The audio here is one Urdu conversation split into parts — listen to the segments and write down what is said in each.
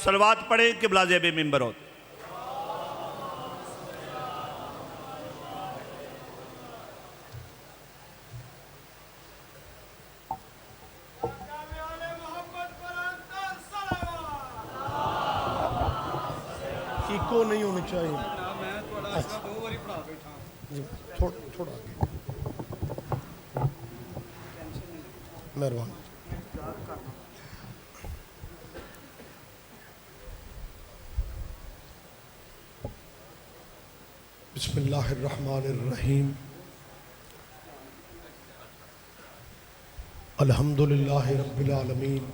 صلوات پڑھیں کہ قبلہ زیب منبر ہو. ایکو نہیں ہونی چاہیے. جی تھوڑا آگے. مہربانی. بسم اللہ الرحمن الرحیم. الحمدللہ رب العالمین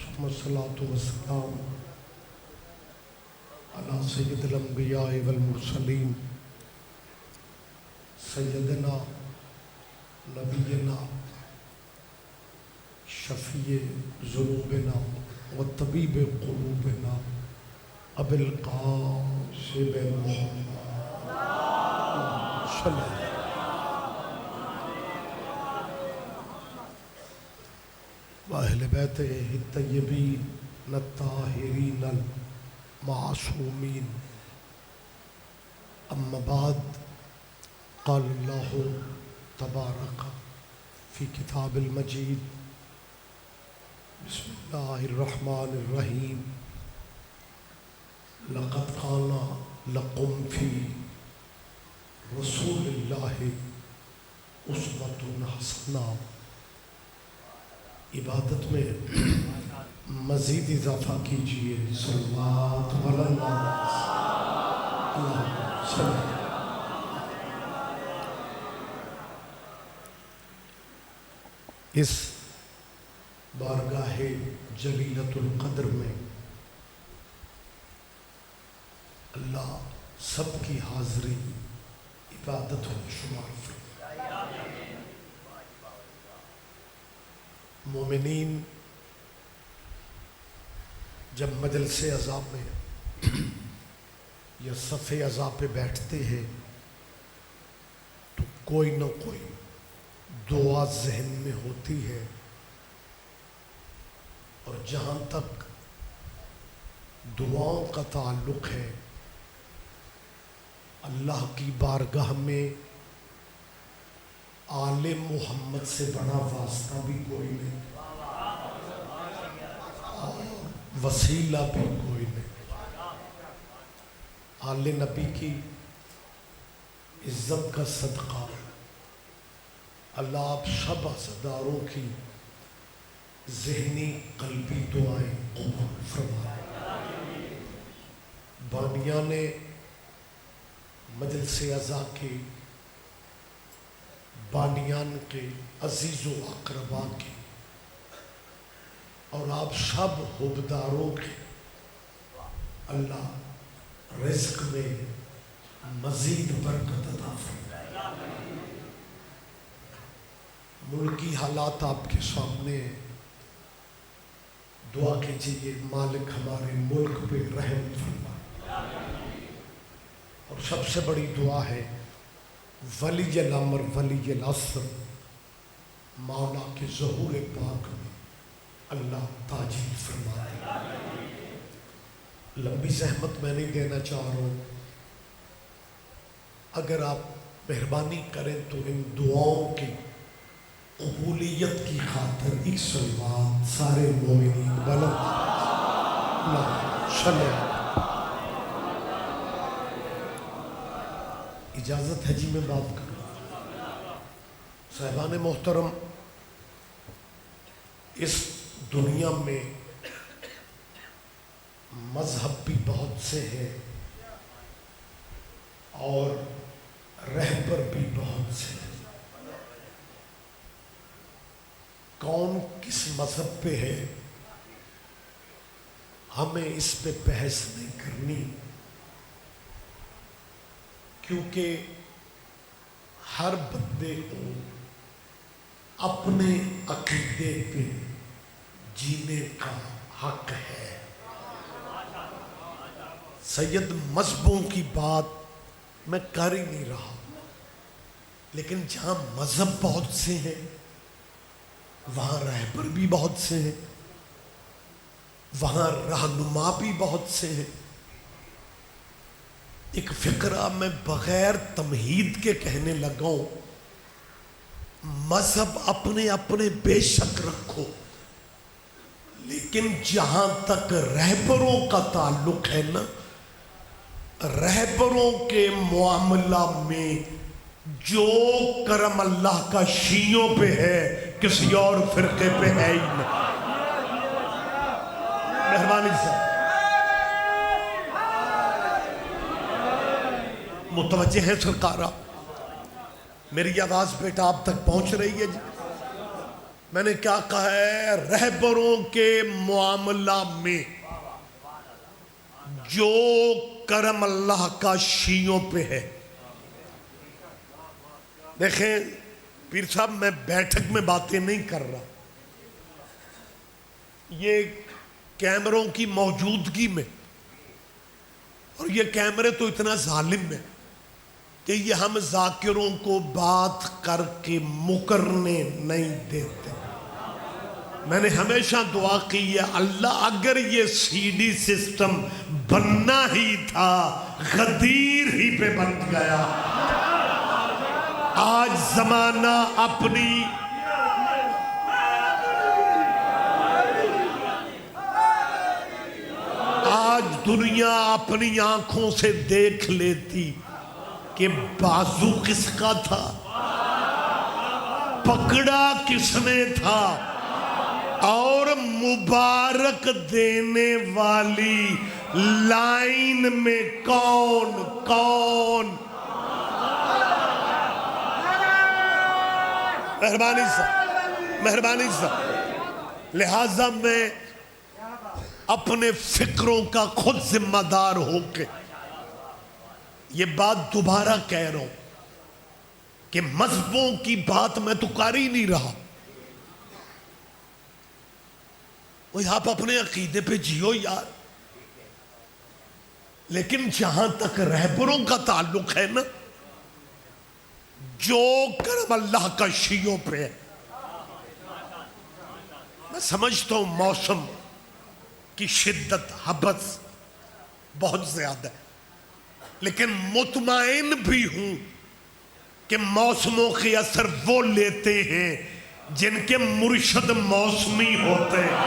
ثم الصلاة والسلام علی سید الانبیاء والمرسلین سیدنا نبینا شفیع ذنوبنا و طبیب قلوبنا ابی القاسم محمد صلی اللہ علیہ وسلم. وأهل بيته الطيبين الطاهرين المعصومين. أما بعد قال الله تبارك في كتاب المجيد بسم الله الرحمن الرحيم لقد كان لكم في رسول الله أسوة حسنة. عبادت میں مزید اضافہ کیجئے. صلوات علی الناس. اللہم صلی. اس بارگاہ جلیلۃ القدر میں اللہ سب کی حاضری عبادت و شمار فرمائے. مومنین جب مجلس عزا میں یا صف عزا پہ بیٹھتے ہیں تو کوئی نہ کوئی دعا ذہن میں ہوتی ہے، اور جہاں تک دعاؤں کا تعلق ہے اللہ کی بارگاہ میں آل محمد سے بڑا واسطہ بھی کوئی نہیں اور وسیلہ بھی کوئی نہیں. آل نبی کی عزت کا صدقہ اللہ آپ سب عزاداروں کی ذہنی قلبی دعائیں قبول فرمائے. بانیان مجلس عزا کے، بانیان کے، عزیز و اقربا کے، اور آپ سب حبداروں کے اللہ رزق میں مزید برکت عطا فرمائے. ملکی حالات آپ کے سامنے ہیں. دعا کیجیے مالک ہمارے ملک پہ رحم فرمائے. اور سب سے بڑی دعا ہے ولی الامر ولی العصر مولا کے ظہور پاک میں اللہ تاجیل فرمائے. لمبی زحمت میں نہیں دینا چاہ رہا ہوں، اگر آپ مہربانی کریں تو ان دعاؤں کی قبولیت کی خاطر ایک صلوات سارے مومنین بلند اللہ صلی اللہ. اجازت ہے جی میں بات کروں. صاحبان محترم، اس دنیا میں مذہب بھی بہت سے ہیں اور رہبر بھی بہت سے ہیں. کون کس مذہب پہ ہے ہمیں اس پہ بحث نہیں کرنی، کیونکہ ہر بندے کو اپنے عقیدے پہ جینے کا حق ہے. سید مذہبوں کی بات میں کر ہی نہیں رہا، لیکن جہاں مذہب بہت سے ہیں وہاں رہبر بھی بہت سے ہیں. وہاں رہنما بھی بہت سے ہیں۔ ایک فقرہ میں بغیر تمہید کے کہنے لگا ہوں، مذہب اپنے اپنے بے شک رکھو، لیکن جہاں تک رہبروں کا تعلق ہے نا، رہبروں کے معاملہ میں جو کرم اللہ کا شیعوں پہ ہے کسی اور فرقے پہ ہے ہی نہیں۔ مہربانی سے متوجہ ہے سرکارہ؟ میری آواز بیٹا آپ تک پہنچ رہی ہے جی؟ میں نے کیا کہا ہے؟ رہبروں کے معاملہ میں جو کرم اللہ کا شیعوں پہ ہے۔ دیکھیں پیر صاحب، میں بیٹھک میں باتیں نہیں کر رہا، یہ کیمروں کی موجودگی میں، اور یہ کیمرے تو اتنا ظالم ہے کہ یہ ہم ذاکروں کو بات کر کے مکرنے نہیں دیتے۔ میں نے ہمیشہ دعا کی ہے، اللہ اگر یہ سی ڈی سسٹم بننا ہی تھا غدیر ہی پہ بن گیا۔ آج زمانہ اپنی آج دنیا اپنی آنکھوں سے دیکھ لیتی کہ بازو کس کا تھا، پکڑا کس نے تھا، اور مبارک دینے والی لائن میں کون کون۔ مہربانی صاحب، لہذا میں اپنے فکروں کا خود ذمہ دار ہو کے یہ بات دوبارہ کہہ رہا ہوں کہ مذہبوں کی بات میں تو کر ہی نہیں رہا۔ وہ آپ اپنے عقیدے پہ جیو یار، لیکن جہاں تک رہبروں کا تعلق ہے نا، جو کرم اللہ کا شیعوں پہ ہے۔ میں سمجھتا ہوں موسم کی شدت حبس بہت زیادہ ہے، لیکن مطمئن بھی ہوں کہ موسموں کے اثر وہ لیتے ہیں جن کے مرشد موسمی ہوتے ہیں۔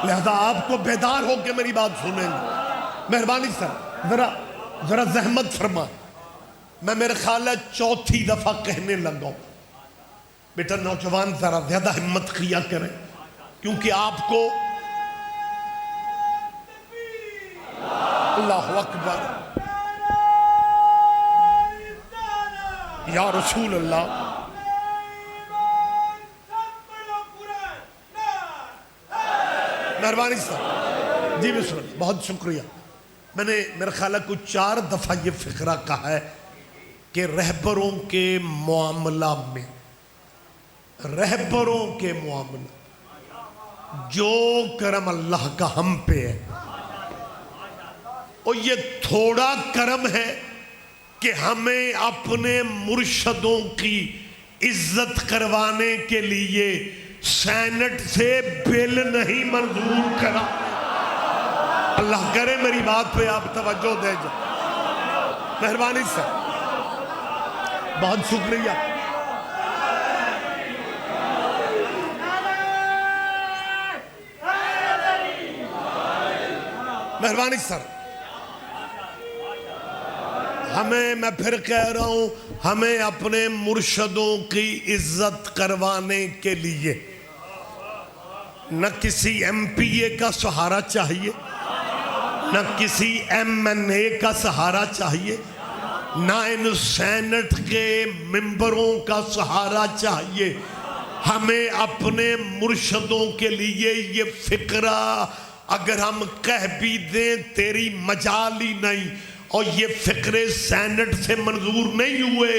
لہذا آپ کو بیدار ہو کے میری بات سنیں گے۔ مہربانی سر ذرا زحمت فرما، میں میرے خیال ہے چوتھی دفعہ کہنے لگا ہوں، بیٹا نوجوان ذرا زیادہ ہمت کیا کریں، کیونکہ آپ کو اللہ اکبر یا رسول اللہ۔ مہربانی صاحب جی بسم اللہ، بہت شکریہ۔ میں نے میرے خیال ہے کچھ 4 دفعہ یہ فقرہ کہا ہے کہ رہبروں کے معاملہ میں، رہبروں کے معاملہ جو کرم اللہ کا ہم پہ ہے، اور یہ تھوڑا کرم ہے کہ ہمیں اپنے مرشدوں کی عزت کروانے کے لیے سینٹ سے بل نہیں منظور کرا۔ اللہ کرے میری بات پہ آپ توجہ دے جائیں۔ مہربانی سے بہت شکریہ۔ مہربانی سر، میں پھر کہہ رہا ہوں، ہمیں اپنے مرشدوں کی عزت کروانے کے لیے نہ کسی ایم پی اے کا سہارا چاہیے، نہ کسی ایم این اے کا سہارا چاہیے، نہ ان سینٹ کے ممبروں کا سہارا چاہیے۔ ہمیں اپنے مرشدوں کے لیے یہ فکرہ اگر ہم کہہ بھی دیں تیری مجال ہی نہیں، اور یہ فکرے سینٹ سے منظور نہیں ہوئے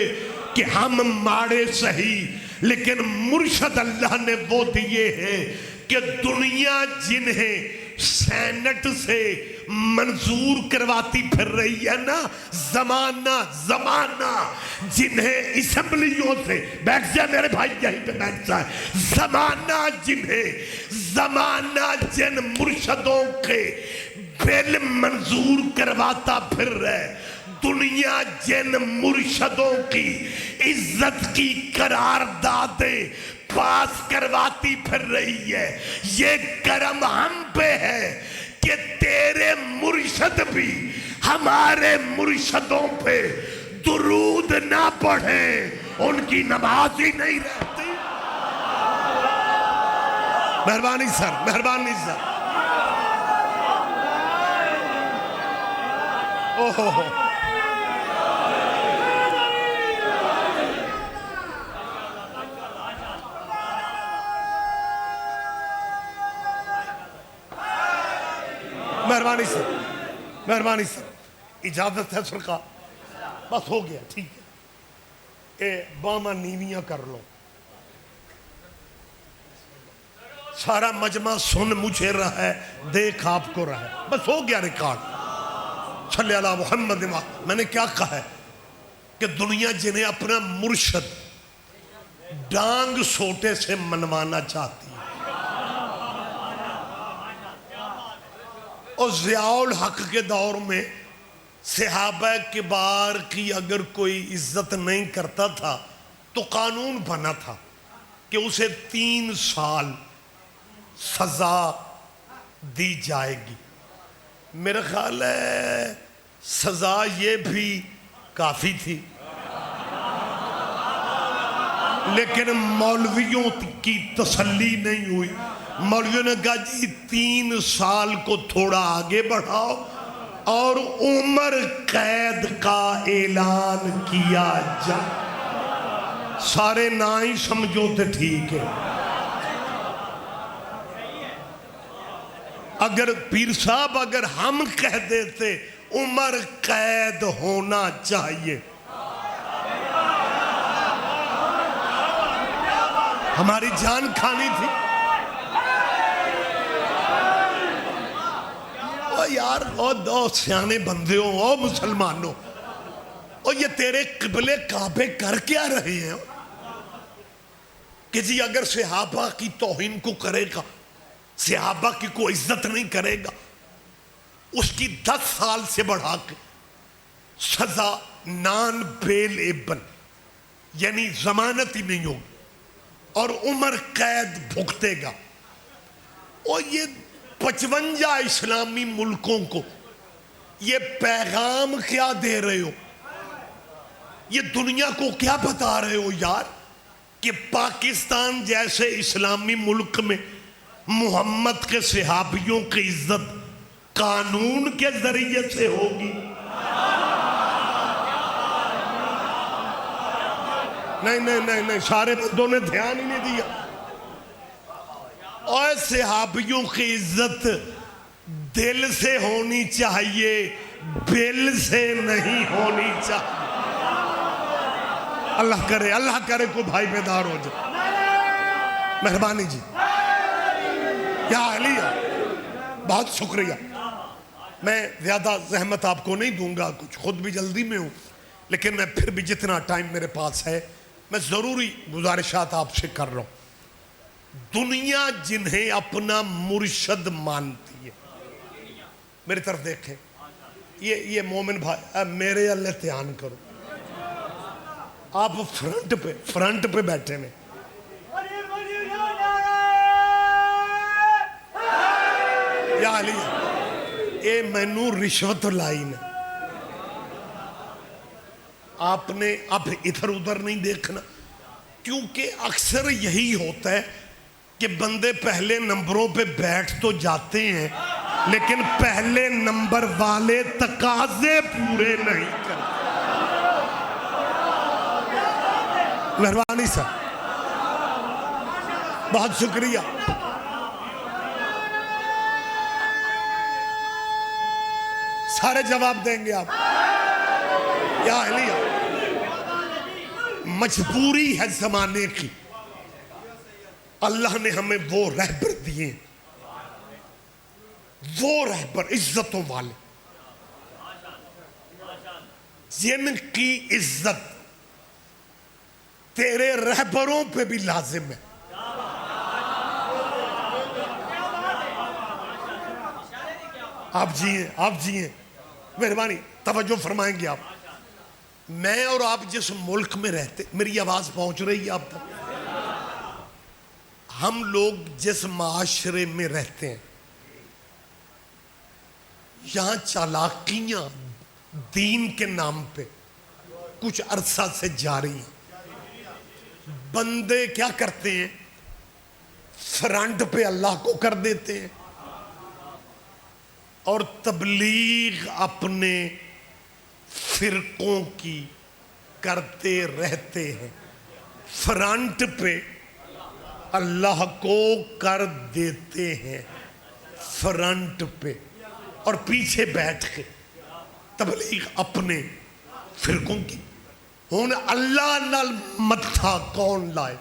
کہ ہم ماڑے صحیح، لیکن مرشد اللہ نے وہ دیے ہیں کہ دنیا جنہیں سینٹ سے منظور کرواتی پھر رہی ہے نا، زمانہ جنہیں اسمبلیوں سے، بیٹھ جائے میرے بھائی یہیں پہ بیٹھ جائے، زمانہ جن مرشدوں کے بل منظور کرواتا پھر رہے، دنیا جن مرشدوں کی عزت کی قراردادیں پاس کرواتی پھر رہی ہے، یہ کرم ہم پہ ہے کہ تیرے مرشد بھی ہمارے مرشدوں پہ درود نہ پڑھیں، ان کی نماز ہی نہیں رہتی۔ مہربانی سر، مہربانی سر۔ مہربانی سر، مہربانی سر، اجازت ہے سرکار؟ بس ہو گیا، ٹھیک ہے، اے باما نیویاں کر لو، سارا مجمع سن مجھے رہا ہے، دیکھ آپ کو رہا ہے، بس ہو گیا ریکارڈ۔ صلی اللہ محمد۔ میں نے کیا کہا ہے کہ دنیا جنہیں اپنا مرشد ڈانگ سوٹے سے منوانا چاہتی ہے، اور ضیاء الحق کے دور میں صحابہ کبار کی اگر کوئی عزت نہیں کرتا تھا تو قانون بنا تھا کہ اسے 3 سال سزا دی جائے گی۔ میرا خیال ہے سزا یہ بھی کافی تھی، لیکن مولویوں کی تسلی نہیں ہوئی۔ مولویوں نے کہا جی 3 سال کو تھوڑا آگے بڑھاؤ اور عمر قید کا اعلان کیا جائے۔ سارے نہ ہی سمجھو تو ٹھیک ہے۔ اگر پیر صاحب اگر ہم کہہ دیتے عمر قید ہونا چاہیے، ہماری جان کھانی تھی۔ او یار، او دو سیانے بندے ہو، او مسلمانوں، او یہ تیرے قبلے کعبے کر کیا رہے ہیں کہ جی اگر صحابہ کی توہین کو کرے گا، صحابہ کی کوئی عزت نہیں کرے گا، اس کی 10 سال سے بڑھا کے سزا نان بیل ایبل، یعنی ضمانت ہی نہیں ہوگی، اور عمر قید بھگتے گا۔ اور یہ 55 اسلامی ملکوں کو یہ پیغام کیا دے رہے ہو؟ یہ دنیا کو کیا بتا رہے ہو یار کہ پاکستان جیسے اسلامی ملک میں محمد کے صحابیوں کی عزت قانون کے ذریعے سے ہوگی؟ نہیں، سارے بندوں نے دھیان ہی نہیں دیا۔ اور صحابیوں کی عزت دل سے ہونی چاہیے، بل سے نہیں ہونی چاہیے۔ اللہ کرے کوئی بھائی بیدار ہو جائے۔ مہربانی جی، یا علیہ، بہت شکریہ۔ میں زیادہ زحمت آپ کو نہیں دوں گا، کچھ خود بھی جلدی میں ہوں، لیکن میں پھر بھی جتنا ٹائم میرے پاس ہے میں ضروری گزارشات آپ سے کر رہا ہوں۔ دنیا جنہیں اپنا مرشد مانتی ہے، میری طرف دیکھیں، یہ مومن بھائی میرے اللہ دھیان کرو، آپ فرنٹ پہ بیٹھے ہیں، یا علی اے مینو رشوت لائی نے، آپ نے اب ادھر ادھر نہیں دیکھنا، کیونکہ اکثر یہی ہوتا ہے کہ بندے پہلے نمبروں پہ بیٹھ تو جاتے ہیں لیکن پہلے نمبر والے تقاضے پورے نہیں کرتے۔ مہربانی صاحب، بہت شکریہ۔ سارے جواب دیں گے آپ؟ یا اہلیہ، مجبوری ہے زمانے کی، اللہ نے ہمیں وہ رہبر دیے، وہ رہبر عزتوں والے جن کی عزت تیرے رہبروں پہ بھی لازم ہے۔ آپ جیئیں مہربانی توجہ فرمائیں گے آپ۔ میں اور آپ جس ملک میں رہتے، میری آواز پہنچ رہی ہے آپ تک؟ ہم لوگ جس معاشرے میں رہتے ہیں یہاں چالاکیاں دین کے نام پہ کچھ عرصہ سے جاری ہیں۔ بندے کیا کرتے ہیں؟ فرنٹ پہ اللہ کو کر دیتے ہیں اور تبلیغ اپنے فرقوں کی کرتے رہتے ہیں۔ فرنٹ پہ اللہ کو کر دیتے ہیں فرنٹ پہ، اور پیچھے بیٹھ کے تبلیغ اپنے فرقوں کی۔ ہون اللہ نال متھا کون لائے؟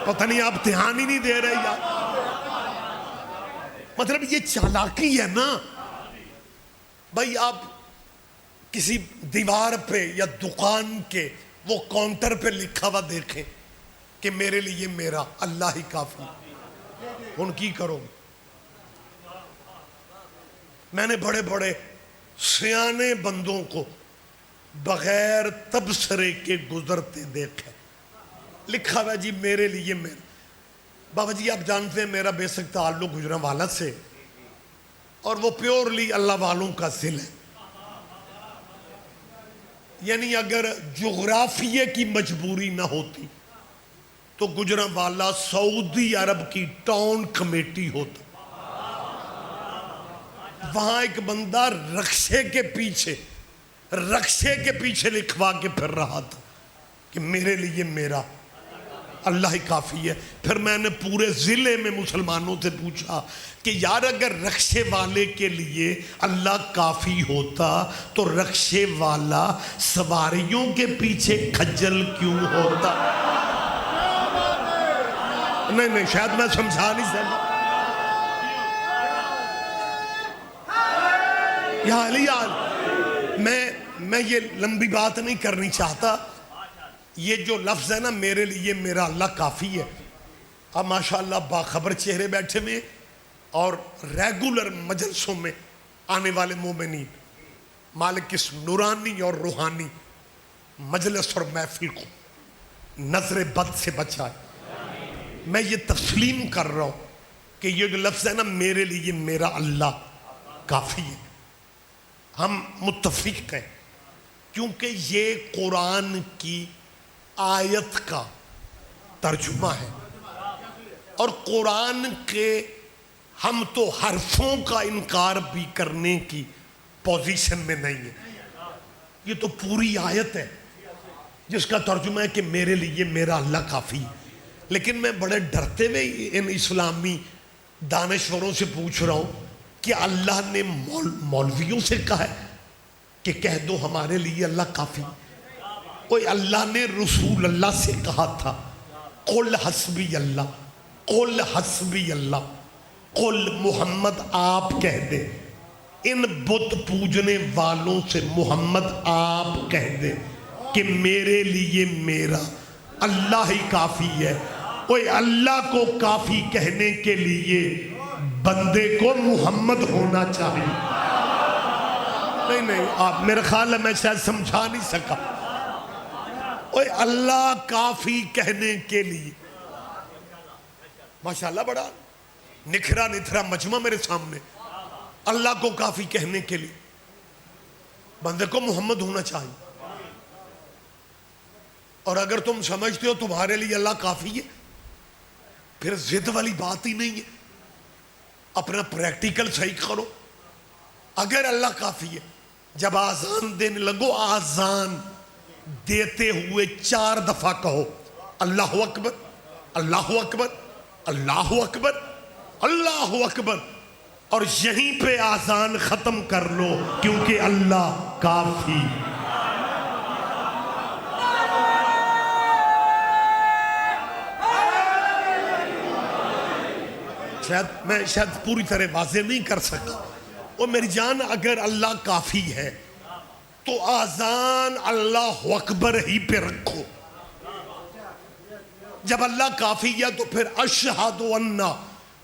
پتہ نہیں آپ دھیان ہی نہیں دے رہے یار۔ مطلب یہ چالاکی ہے نا بھائی۔ آپ کسی دیوار پہ یا دکان کے وہ کاؤنٹر پہ لکھا ہوا دیکھیں کہ میرے لیے میرا اللہ ہی کافی، ان کی کرو۔ میں نے بڑے بڑے سیانے بندوں کو بغیر تبصرے کے گزرتے دیکھا، لکھا ہوا جی میرے لیے میرا۔ بابا جی آپ جانتے ہیں میرا بے شک تعلق گجرانوالہ سے، اور وہ پیورلی اللہ والوں کا ذل ہے۔ یعنی اگر جغرافیے کی مجبوری نہ ہوتی تو گجرانوالہ سعودی عرب کی ٹاؤن کمیٹی ہوتا۔ وہاں ایک بندہ رکشے کے پیچھے لکھوا کے پھر رہا تھا کہ میرے لیے میرا اللہ ہی کافی ہے۔ پھر میں نے پورے ضلع میں مسلمانوں سے پوچھا کہ یار اگر رکشے والے کے لیے اللہ کافی ہوتا تو رکشے والا سواریوں کے پیچھے کھجل کیوں ہوتا؟ نہیں شاید میں سمجھا نہیں سکتا۔ یا علی میں یہ لمبی بات نہیں کرنی چاہتا۔ یہ جو لفظ ہے نا میرے لیے میرا اللہ کافی ہے، اب ماشاءاللہ باخبر چہرے بیٹھے میں اور ریگولر مجلسوں میں آنے والے مومنین مالک اس نورانی اور روحانی مجلس اور محفل کو نظر بد سے بچائے۔ میں یہ تسلیم کر رہا ہوں کہ یہ جو لفظ ہے نا میرے لیے میرا اللہ کافی ہے، ہم متفق ہیں، کیونکہ یہ قرآن کی آیت کا ترجمہ ہے، اور قرآن کے ہم تو حرفوں کا انکار بھی کرنے کی پوزیشن میں نہیں ہے۔ یہ تو پوری آیت ہے جس کا ترجمہ ہے کہ میرے لیے میرا اللہ کافی ہے۔ لیکن میں بڑے ڈرتے ہوئے ان اسلامی دانشوروں سے پوچھ رہا ہوں کہ اللہ نے مولویوں سے کہا ہے کہ کہہ دو ہمارے لیے اللہ کافی؟ کوئی اللہ نے رسول اللہ سے کہا تھا قل حسبی اللہ، قل حسبی اللہ، قل محمد آپ کہہ دے۔ ان بت پوجنے والوں سے محمد آپ کہہ دے کہ میرے لیے میرا اللہ ہی کافی ہے۔ کوئی اللہ کو کافی کہنے کے لیے بندے کو محمد ہونا چاہیے۔ نہیں آپ میرا خیال ہے میں شاید سمجھا نہیں سکا۔ اوے اللہ کافی کہنے کے لیے ماشاءاللہ بڑا نکھرا نتھرا مجمع میرے سامنے، اللہ کو کافی کہنے کے لیے بندے کو محمد ہونا چاہیے۔ اور اگر تم سمجھتے ہو تمہارے لیے اللہ کافی ہے پھر ضد والی بات ہی نہیں ہے، اپنا پریکٹیکل صحیح کرو۔ اگر اللہ کافی ہے جب آزان دینے لگو آزان دیتے ہوئے 4 دفعہ کہو اللہ اکبر اللہ اکبر اللہ اکبر اللہ اکبر، اور یہیں پہ آزان ختم کر لو کیونکہ اللہ کافی۔ شاید پوری طرح واضح نہیں کر سکا. اور میری جان اگر اللہ کافی ہے تو آذان اللہ اکبر ہی پہ رکھو. جب اللہ کافی ہے تو پھر اشہد ان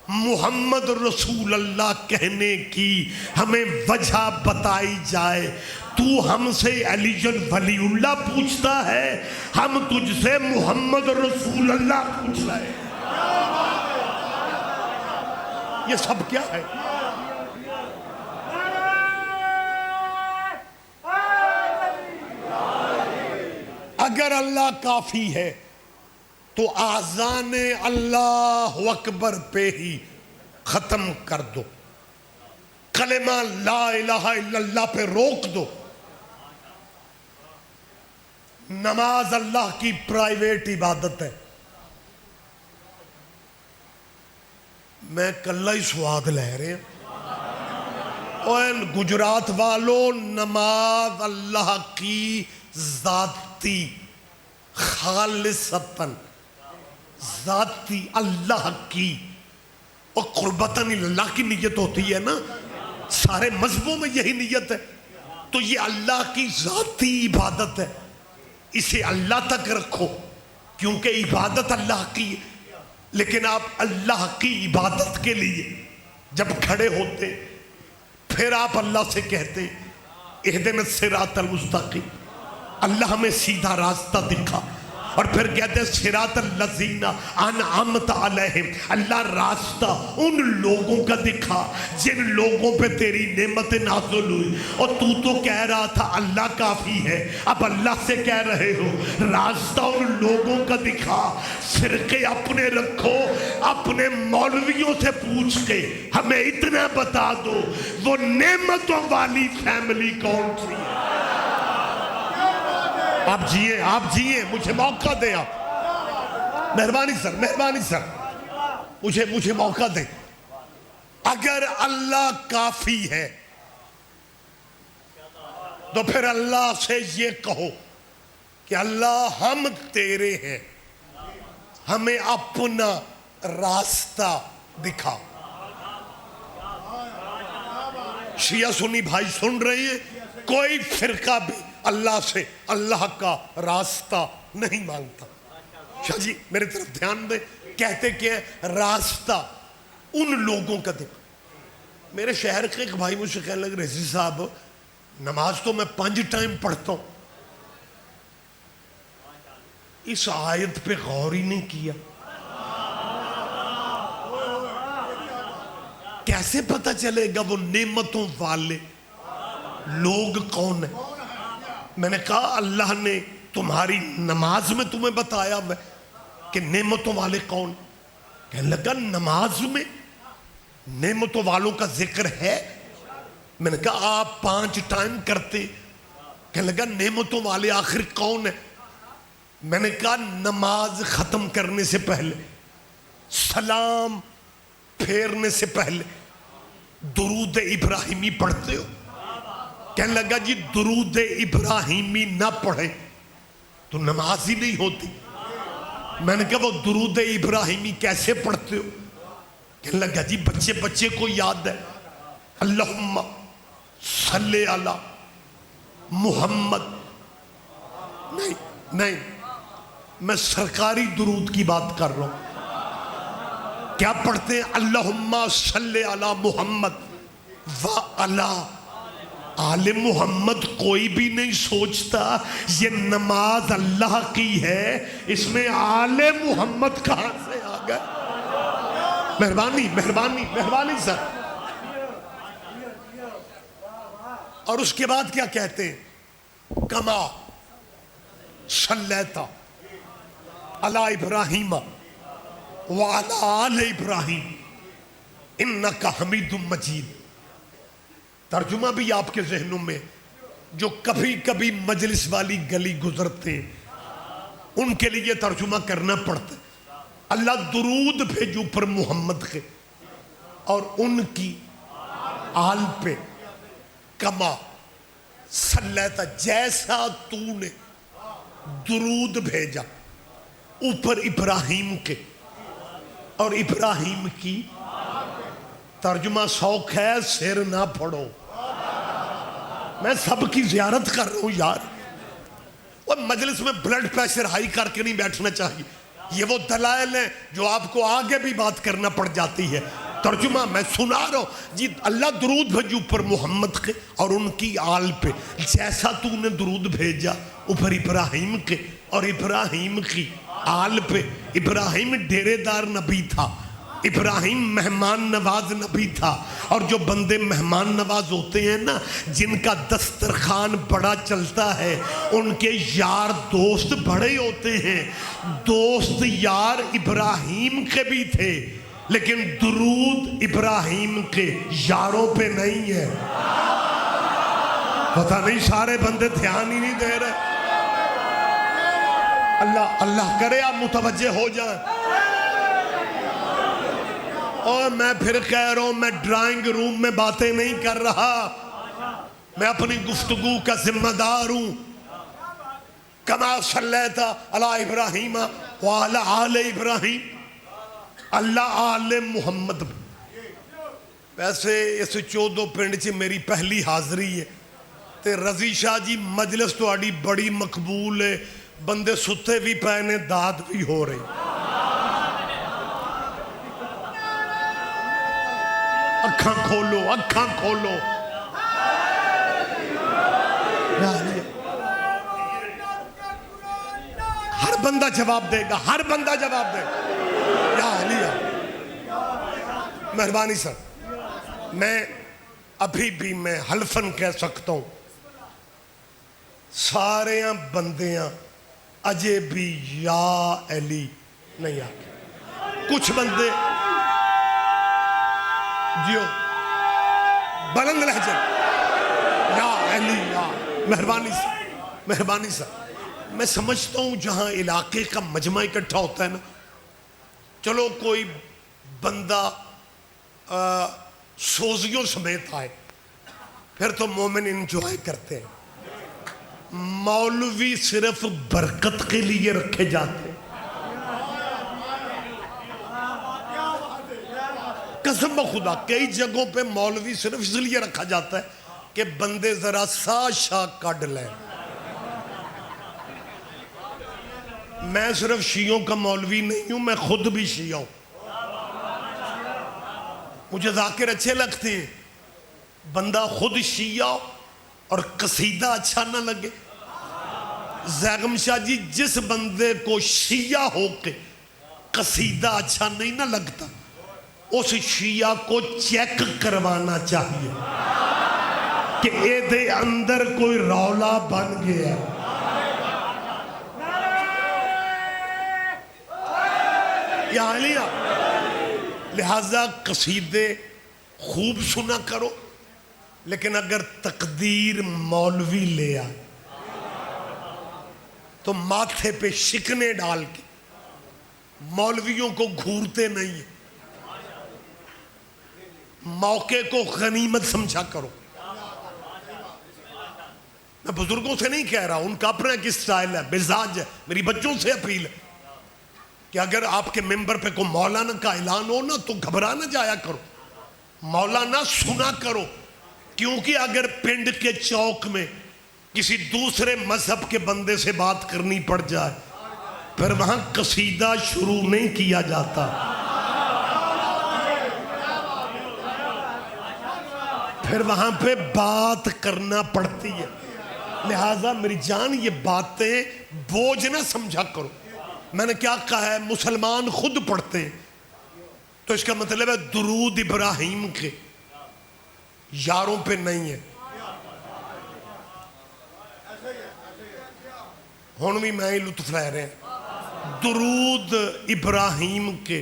محمد رسول اللہ کہنے کی ہمیں وجہ بتائی جائے. تو ہم سے علی ولی اللہ پوچھتا ہے, ہم تجھ سے محمد رسول اللہ پوچھ رہے ہیں. یہ سب کیا ہے؟ اگر اللہ کافی ہے تو آذان اللہ اکبر پہ ہی ختم کر دو. کلمہ لا الہ الا اللہ پہ روک دو. نماز اللہ کی پرائیویٹ عبادت ہے. میں کلہ ہی سواد لے رہے ہیں. اور گجرات والوں, نماز اللہ کی ذاتی خالصتاً ذاتی اللہ کی اور قربتاً اللہ کی نیت ہوتی ہے نا. سارے مذہبوں میں یہی نیت ہے. تو یہ اللہ کی ذاتی عبادت ہے, اسے اللہ تک رکھو کیونکہ عبادت اللہ کی ہے. لیکن آپ اللہ کی عبادت کے لیے جب کھڑے ہوتے پھر آپ اللہ سے کہتے اہدنا الصراط المستقیم, اللہ ہمیں سیدھا راستہ دکھا. اور پھر کہتے ہیں صراط الذین انعمت علیہم, اللہ راستہ ان لوگوں کا دکھا جن لوگوں پہ تیری نعمت نازل ہوئی. اور تو کہہ رہا تھا اللہ کافی ہے, اب اللہ سے کہہ رہے ہو راستہ ان لوگوں کا دکھا. فرقے اپنے رکھو, اپنے مولویوں سے پوچھ کے ہمیں اتنا بتا دو وہ نعمتوں والی فیملی کون سی ہے. آپ جیئے, مجھے موقع دیں. آپ مہربانی سر مجھے موقع دیں. اگر اللہ کافی ہے تو پھر اللہ سے یہ کہو کہ اللہ ہم تیرے ہیں, ہمیں اپنا راستہ دکھا. شیعہ سنی بھائی سن رہے ہیں, کوئی فرقہ بھی اللہ سے اللہ کا راستہ نہیں مانگتا. شاہ جی میرے طرف دھیان دیں, کہتے کہ راستہ ان لوگوں کا دکھا. میرے شہر کے ایک بھائی مجھ سے کہنے لگے رضی صاحب نماز تو میں 5 ٹائم پڑھتا ہوں, اس آیت پہ غور ہی نہیں کیا. کیسے پتہ چلے گا وہ نعمتوں والے لوگ کون ہیں؟ میں نے کہا اللہ نے تمہاری نماز میں تمہیں بتایا ہے کہ نعمتوں والے کون. کہنے لگا نماز میں نعمتوں والوں کا ذکر ہے. میں نے کہا آپ 5 ٹائم کرتے. کہنے لگا نعمتوں والے آخر کون ہیں؟ میں نے کہا نماز ختم کرنے سے پہلے, سلام پھیرنے سے پہلے درود ابراہیمی پڑھتے ہو؟ کہنے لگا جی درود ابراہیمی نہ پڑھے تو نماز ہی نہیں ہوتی. میں نے کہا وہ درود ابراہیمی کیسے پڑھتے ہو؟ کہنے لگا جی بچے کو یاد ہے, اللہم صلی علی محمد. نہیں میں سرکاری درود کی بات کر رہا ہوں. کیا پڑھتے ہیں؟ اللہم صلی علی محمد و علی آل محمد. کوئی بھی نہیں سوچتا یہ نماز اللہ کی ہے, اس میں آل محمد کہاں سے آ گئے. مہربانی سر. اور اس کے بعد کیا کہتے ہیں؟ کما صلیت علی ابراہیم وعلی آل ابراہیم انک حمید مجید. ترجمہ بھی آپ کے ذہنوں میں جو کبھی کبھی مجلس والی گلی گزرتے ان کے لیے ترجمہ کرنا پڑتا ہے. اللہ درود بھیجو پر محمد کے اور ان کی آل پہ. کما صلیت, جیسا تو نے درود بھیجا اوپر ابراہیم کے اور ابراہیم کی ترجمہ سوکھ ہے سر نہ پھڑو. میں سب کی زیارت کر رہا ہوں یار. اور مجلس میں بلڈ پریشر ہائی کر کے نہیں بیٹھنا چاہیے. یہ وہ دلائل ہیں جو آپ کو آگے بھی بات کرنا پڑ جاتی ہے. ترجمہ میں سنا رہا ہوں جی. اللہ درود بھیجو اوپر محمد کے اور ان کی آل پہ جیسا تو نے درود بھیجا اوپر ابراہیم کے اور ابراہیم کی آل پہ. ابراہیم ڈیرے دار نبی تھا, ابراہیم مہمان نواز نبی تھا. اور جو بندے مہمان نواز ہوتے ہیں نا, جن کا دسترخوان بڑا چلتا ہے, ان کے یار دوست بڑے ہوتے ہیں. دوست یار ابراہیم کے بھی تھے, لیکن درود ابراہیم کے یاروں پہ نہیں ہے. پتہ نہیں سارے بندے دھیان ہی نہیں دے رہے. اللہ کرے آپ متوجہ ہو جائیں. اور میں پھر کہہ رہا ہوں, میں ڈرائنگ روم میں باتیں نہیں کر رہا, میں اپنی گفتگو کا ذمہ دار ہوں. کما صلیت علی ابراہیم وعلی آل ابراہیم, اللہ آل محمد. ویسے اس 14 پنڈ چ میری پہلی حاضری ہے تے رضی شاہ جی مجلس تہاڈی بڑی مقبول ہے. بندے ستے بھی پے نے, داد بھی ہو رہی. اکھاں کھولو, اکھاں کھولو. ہر بندہ جواب دے گا, ہر بندہ جواب دے گا. یا علیہ مہربانی سر. میں ابھی بھی میں حلفاً کہہ سکتا ہوں سارے بندیاں اجے بھی یا علی نہیں آتے. کچھ بندے جیو بلند لہجے یا علی یا. مہربانی سر, مہربانی سر. میں سمجھتا ہوں جہاں علاقے کا مجمع اکٹھا ہوتا ہے نا, چلو کوئی بندہ سوزیوں سمیت آئے پھر تو مومن انجوائے کرتے ہیں. مولوی صرف برکت کے لیے رکھے جاتے ہیں. قسم بخدا کئی جگہوں پہ مولوی صرف اس لیے رکھا جاتا ہے کہ بندے ذرا سا شاہ کڈ لیں. میں صرف شیعوں کا مولوی نہیں ہوں, میں خود بھی شیعہ ہوں. مجھے ذاکر اچھے لگتے ہیں. بندہ خود شیعہ اور قصیدہ اچھا نہ لگے. زیغم شاہ جی جس بندے کو شیعہ ہو کے قصیدہ اچھا نہیں نہ لگتا, اس شیعہ کو چیک کروانا چاہیے کہ اے دے اندر کوئی رولا بن گیا. یا علیہ لہذا قصیدے خوب سنا کرو, لیکن اگر تقدیر مولوی لے آئے تو ماتھے پہ شکنے ڈال کے مولویوں کو گھورتے نہیں ہیں. موقع کو غنیمت سمجھا کرو. میں بزرگوں سے نہیں کہہ رہا, ان کا اپنا ایک اسٹائل ہے, مزاج ہے. میری بچوں سے اپیل ہے کہ اگر آپ کے ممبر پہ کوئی مولانا کا اعلان ہو نا تو گھبرا نہ جایا کرو, مولانا سنا کرو. کیونکہ اگر پنڈ کے چوک میں کسی دوسرے مذہب کے بندے سے بات کرنی پڑ جائے پھر وہاں قصیدہ شروع نہیں کیا جاتا, پھر وہاں پہ بات کرنا پڑتی ہے. لہٰذا میری جان یہ باتیں بوجھ نہ سمجھا کرو. میں نے کیا کہا ہے, مسلمان خود پڑھتے ہیں تو اس کا مطلب ہے درود ابراہیم کے یاروں پہ نہیں ہے. ہون بھی میں ہی لطف لے رہے ہیں, درود ابراہیم کے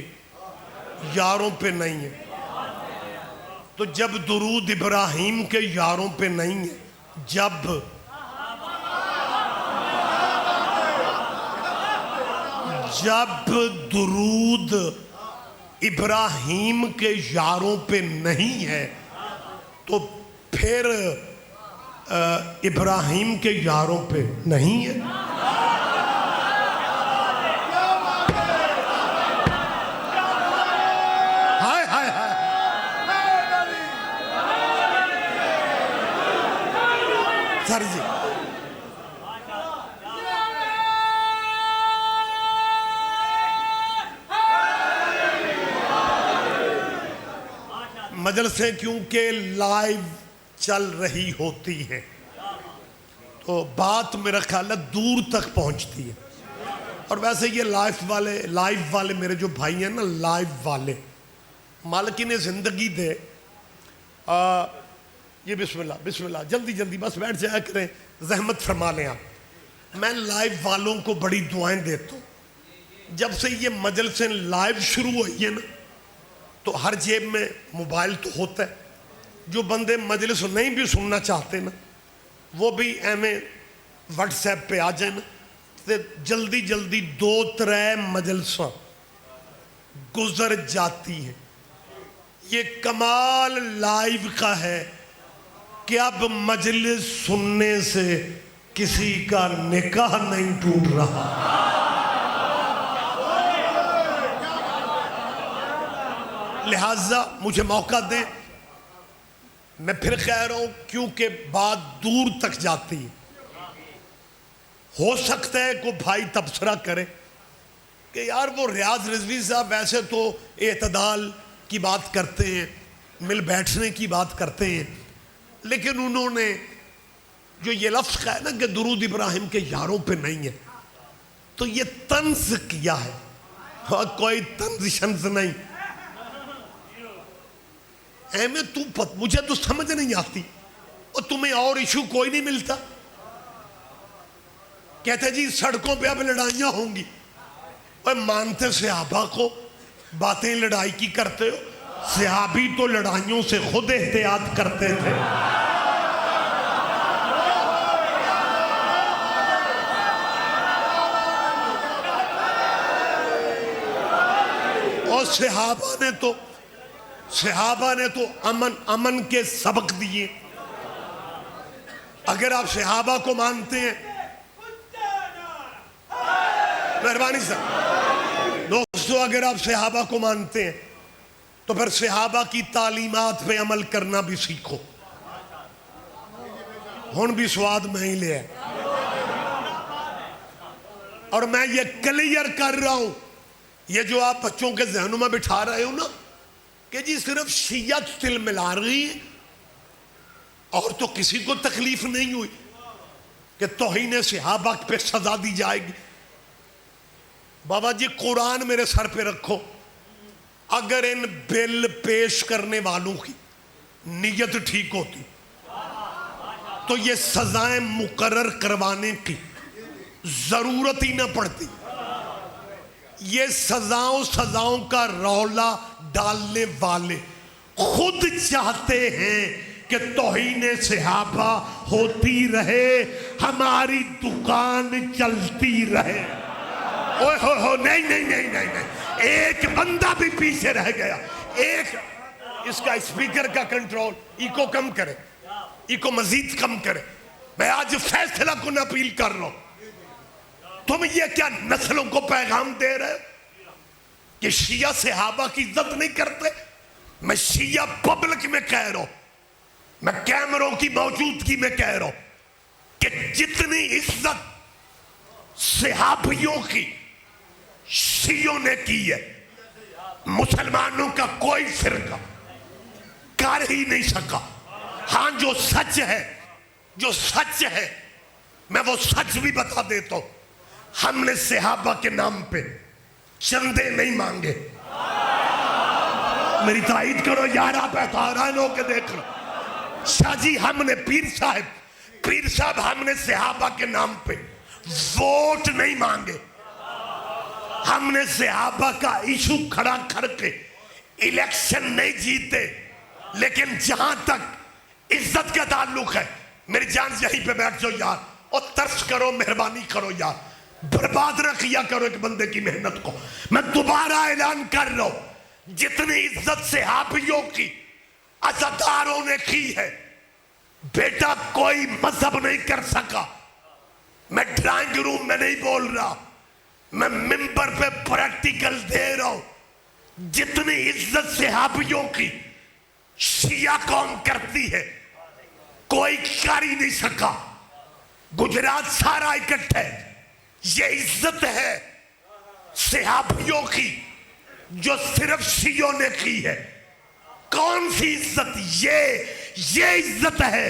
یاروں پہ نہیں ہے. تو جب درود ابراہیم کے یاروں پہ نہیں ہے, جب درود ابراہیم کے یاروں پہ نہیں ہے تو پھر ابراہیم کے یاروں پہ نہیں ہے. ہائے ہائے ہائے سر جی مجلسیں کیونکہ لائیو چل رہی ہوتی ہیں تو بات میرا خیال ہے دور تک پہنچتی ہے. اور ویسے یہ لائیو والے میرے جو بھائی ہیں نا، لائیو والے، مالکین زندگی دے یہ بسم اللہ جلدی جلدی بس بیٹھ جایا کریں، زحمت فرما لیں آپ. میں لائیو والوں کو بڑی دعائیں دیتا ہوں. جب سے یہ مجلسیں لائیو شروع ہوئی ہیں نا تو ہر جیب میں موبائل تو ہوتا ہے. جو بندے مجلس نہیں بھی سننا چاہتے نا وہ بھی ایویں واٹس ایپ پہ آ جائیں نا، جلدی جلدی 2-3 مجلساں گزر جاتی ہیں. یہ کمال لائیو کا ہے کہ اب مجلس سننے سے کسی کا نکاح نہیں ٹوٹ رہا. لہذا مجھے موقع دیں، میں پھر کہہ رہا ہوں کیونکہ بات دور تک جاتی ہے. ہو سکتا ہے کوئی بھائی تبصرہ کرے کہ یار وہ ریاض رضوی صاحب ویسے تو اعتدال کی بات کرتے ہیں، مل بیٹھنے کی بات کرتے ہیں، لیکن انہوں نے جو یہ لفظ کہا ہے نا کہ درود ابراہیم کے یاروں پہ نہیں ہے، تو یہ طنز کیا ہے اور کوئی طنز شنز نہیں. مجھے تو سمجھ نہیں آتی اور تمہیں اور ایشو کوئی نہیں ملتا. کہتے جی سڑکوں پہ اب لڑائیاں ہوں گی، اور مانتے صحابہ کو، باتیں لڑائی کی کرتے ہو. صحابی تو لڑائیوں سے خود احتیاط کرتے تھے. اور صحابہ نے تو امن کے سبق دیے. اگر آپ صحابہ کو مانتے ہیں، مہربانی صاحب دوستو، اگر آپ صحابہ کو مانتے ہیں تو پھر صحابہ کی تعلیمات پہ عمل کرنا بھی سیکھو. ہن بھی سواد میں ہی لے ہے. اور میں یہ کلیئر کر رہا ہوں، یہ جو آپ بچوں کے ذہنوں میں بٹھا رہے ہو نا کہ جی صرف شیعت تل ملا رہی ہے اور تو کسی کو تکلیف نہیں ہوئی کہ توہین صحابہ پہ سزا دی جائے گی. بابا جی قرآن میرے سر پہ رکھو، اگر ان بل پیش کرنے والوں کی نیت ٹھیک ہوتی تو یہ سزائیں مقرر کروانے کی ضرورت ہی نہ پڑتی. یہ سزاؤں کا رولا ڈالنے والے خود چاہتے ہیں کہ توہین صحابہ ہوتی رہے، ہماری دکان چلتی رہے. اوہ ہو نہیں، ایک بندہ بھی پیچھے رہ گیا. ایک اس کا اسپیکر کا کنٹرول ایکو کم کرے، ایکو مزید کم کرے. میں آج فیصلہ کو نہ اپیل کر رہا ہوں. تم یہ کیا نسلوں کو پیغام دے رہے ہو کہ شیعہ صحابہ کی عزت نہیں کرتے؟ میں شیعہ پبلک میں کہہ رہا ہوں، میں کیمروں کی موجودگی میں کہہ رہا ہوں کہ جتنی عزت صحابیوں کی شیعوں نے کی ہے، مسلمانوں کا کوئی فرقہ کر ہی نہیں سکا. ہاں جو سچ ہے میں وہ سچ بھی بتا دیتا ہوں. ہم نے صحابہ کے نام پہ چندے نہیں مانگے. میری تائید کرو یار، آپ حیران ہو کے دیکھ لو. شاہ جی ہم نے پیر صاحب ہم نے صحابہ کے نام پہ ووٹ نہیں مانگے. ہم نے صحابہ کا ایشو کھڑا کر کے الیکشن نہیں جیتے. لیکن جہاں تک عزت کا تعلق ہے، میری جان یہیں پہ بیٹھ جاؤ یار، اور ترس کرو، مہربانی کرو یار، برباد نہ کیا کرو ایک بندے کی محنت کو. میں دوبارہ اعلان کر رہا ہوں، جتنی عزت صحابیوں کی عزاداروں نے کی ہے، بیٹا کوئی مذہب نہیں کر سکا. میں ڈرائنگ روم میں نہیں بول رہا، میں ممبر پہ پریکٹیکل دے رہا ہوں. جتنی عزت صحابیوں کی شیعہ قوم کرتی ہے، کوئی کر ہی نہیں سکا. گجرات سارا اکٹھا ہے. یہ عزت ہے صحابیوں کی جو صرف شیعوں نے کی ہے. کون سی عزت؟ یہ عزت ہے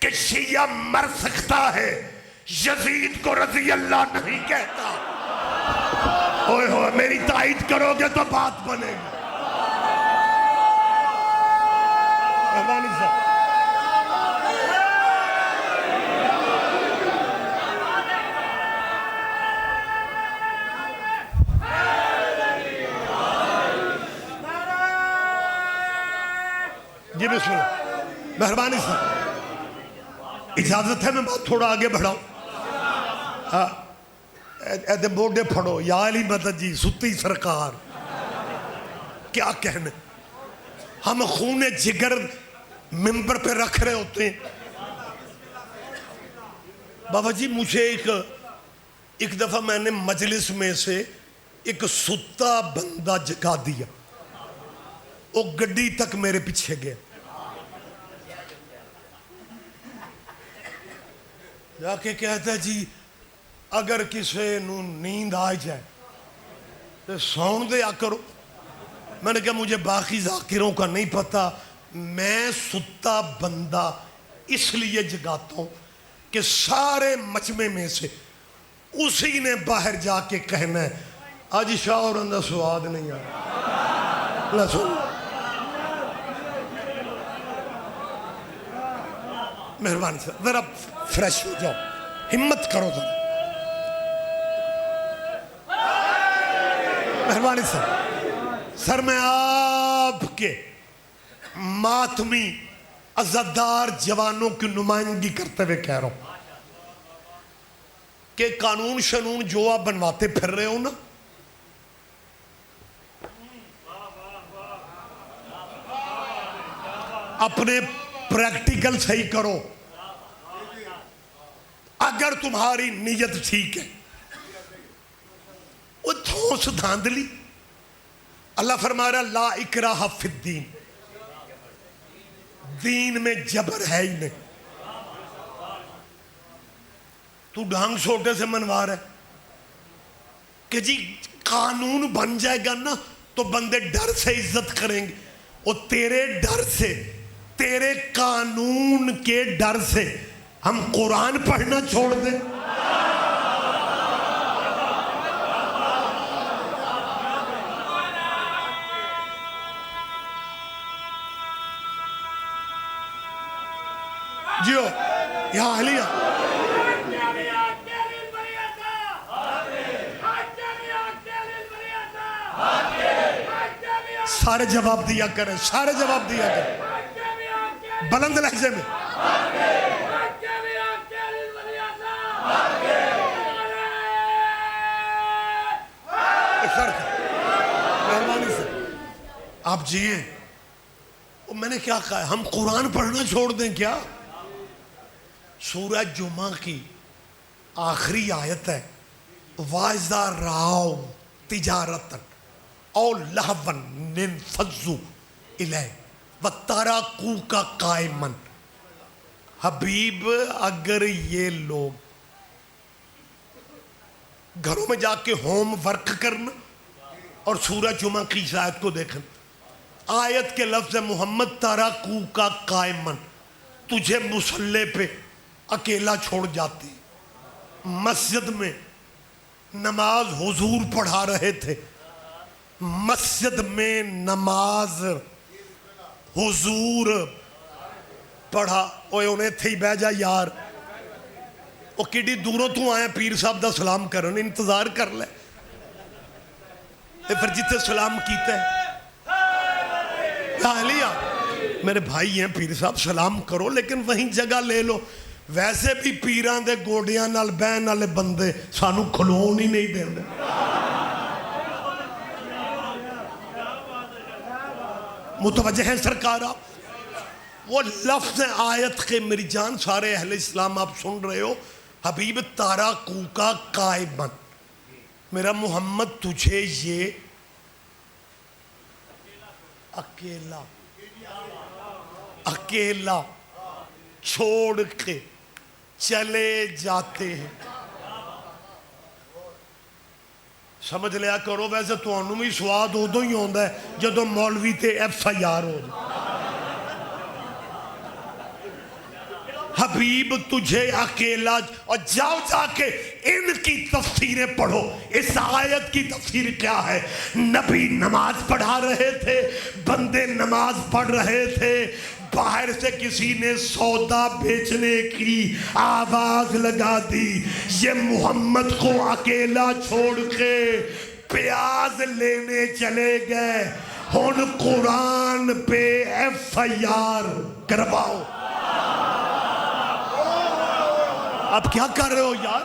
کہ شیعہ مر سکتا ہے، یزید کو رضی اللہ نہیں کہتا. اوئے ہوئے میری تائید کرو گے تو بات بنے گی. مہربانی صاحب جی بسم اللہ. مہربانی صاحب اجازت ہے میں بات تھوڑا آگے بڑھاؤں؟ ایدے بوڑے پھڑو یا علی مدد جی ستی سرکار کیا کہنے. ہم خون جگر ممبر پہ رکھ رہے ہوتے ہیں. بابا جی مجھے ایک دفعہ میں نے مجلس میں سے ایک ستا بندہ جگا دیا. وہ گڈی تک میرے پیچھے گیا. جا کے کہتا ہے جی اگر کسی نو نیند آ جائے تو سون دیا کرو. میں نے کہا مجھے باقی ذاکروں کا نہیں پتا، میں ستا بندہ اس لیے جگاتا ہوں کہ سارے مجمع میں سے اسی نے باہر جا کے کہنا ہے آج شاہ اور اندر سواد نہیں آیا. اللہ سن مہربانی سے ذرا فریش ہو جاؤ، ہمت کرو ذرا. مہربانی سے سر میں آپ کے ماتمی عزتدار جوانوں کی نمائندگی کرتے ہوئے کہہ رہا ہوں کہ قانون شنون جو آپ بنواتے پھر رہے ہو نا، اپنے پریکٹیکل صحیح کرو. اگر تمہاری نیت ٹھیک ہے. وہ تھوس دھاندلی. اللہ فرما رہا لا اکراہ فی الدین، دین میں جبر ہے ہی نہیں. تو ڈھانگ سوٹے سے منوا رہا ہے کہ جی قانون بن جائے گا نا تو بندے ڈر سے عزت کریں گے. وہ تیرے ڈر سے، تیرے قانون کے ڈر سے ہم قرآن پڑھنا چھوڑ دیں؟ جیو یا اہلیہ سارے جواب دیا کریں، سارے جواب دیا کریں بلند لہجے میں. مہربانی سے آپ جیئے. میں نے کیا کہا ہے ہم قرآن پڑھنا چھوڑ دیں کیا؟ سورہ جمعہ کی آخری آیت ہے وَإِذَا رَأَوْا تِجَارَةً أَوْ لَهْوًا انفضوا إِلَيْهِ وَتَرَكُوكَ قَائِمًا. حبیب اگر یہ لوگ گھروں میں جا کے ہوم ورک کرنا اور سورہ جمعہ کی اس آیت کو دیکھنا، آیت کے لفظ محمد تَرَكُوكَ قَائِمًا، تجھے مصلی پہ اکیلا چھوڑ جاتی. مسجد میں نماز حضور پڑھا رہے تھے، مسجد میں نماز حضور پڑھا. اوے انہیں تھی بہ جا یار، وہ کڈی دوروں تو آئے پیر صاحب دا سلام کرن، انتظار کر لے. پھر جتے سلام کیتے ہیں میرے بھائی ہیں پیر صاحب سلام کرو لیکن وہیں جگہ لے لو. ویسے بھی پیران دے گوڑیاں نال بہن والے بندے سانو کھلون ہی نہیں دیں. متوجہ ہیں سرکار آپ؟ وہ لفظ آیت کے میری جان سارے اہل اسلام آپ سن رہے ہو. حبیب تَرَكُوكَ قَائِمًا، میرا محمد تجھے یہ اکیلا چھوڑ کے چلے جاتے ہیں. سمجھ لیا کرو ویسے تمہیں بھی سواد ادو ہی آتا ہے جدو مولوی تے FIR ہو جائے. حبیب تجھے اکیلا، اور جاؤ جا کے ان کی تفسیریں پڑھو. اس آیت کی تفسیر کیا ہے؟ نبی نماز پڑھا رہے تھے، بندے نماز پڑھ رہے تھے، باہر سے کسی نے سودا بیچنے کی آواز لگا دی. یہ محمد کو اکیلا چھوڑ کے پیاز لینے چلے گئے. ہن قرآن پہ FIR کرواؤ. اب کیا کر رہے ہو یار؟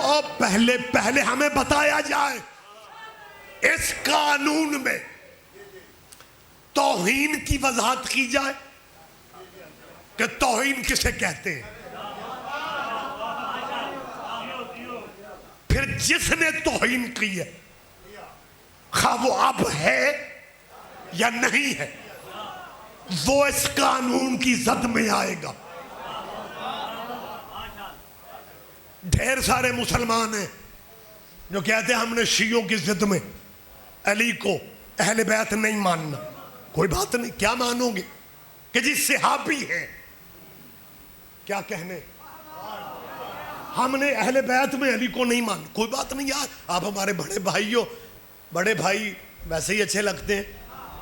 اور پہلے ہمیں بتایا جائے اس قانون میں توہین کی وضاحت کی جائے کہ توہین کسے کہتے ہیں. پھر جس نے توہین کی ہے خواہ وہ اب ہے یا نہیں ہے وہ اس قانون کی زد میں آئے گا. ڈھیر سارے مسلمان ہیں جو کہتے ہیں ہم نے شیعوں کی زد میں علی کو اہل بیت نہیں ماننا. کوئی بات نہیں، کیا مانو گے کہ جی صحابی ہیں، کیا کہنے ہم نے اہل بیت میں علی کو نہیں ماننا. کوئی بات نہیں یار، آپ ہمارے بڑے بھائی ہو. بڑے بھائی ویسے ہی اچھے لگتے ہیں،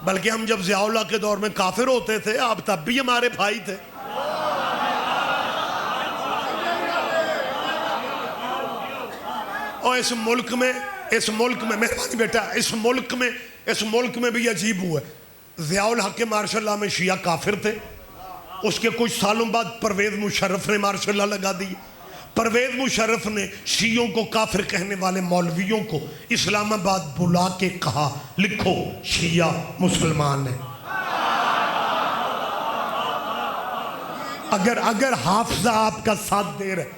بلکہ ہم جب ضیاء اللہ کے دور میں کافر ہوتے تھے آپ تب بھی ہمارے بھائی تھے. اور اس ملک میں مہربانی بیٹا، اس ملک میں بھی عجیب ہوا ہے. ضیاء الحق کے ماشاء اللہ میں شیعہ کافر تھے، اس کے کچھ سالوں بعد پرویز مشرف نے ماشاء اللہ لگا دی. پرویز مشرف نے شیعوں کو کافر کہنے والے مولویوں کو اسلام آباد بلا کے کہا لکھو شیعہ مسلمان ہیں. اگر حافظہ آپ کا ساتھ دے رہے،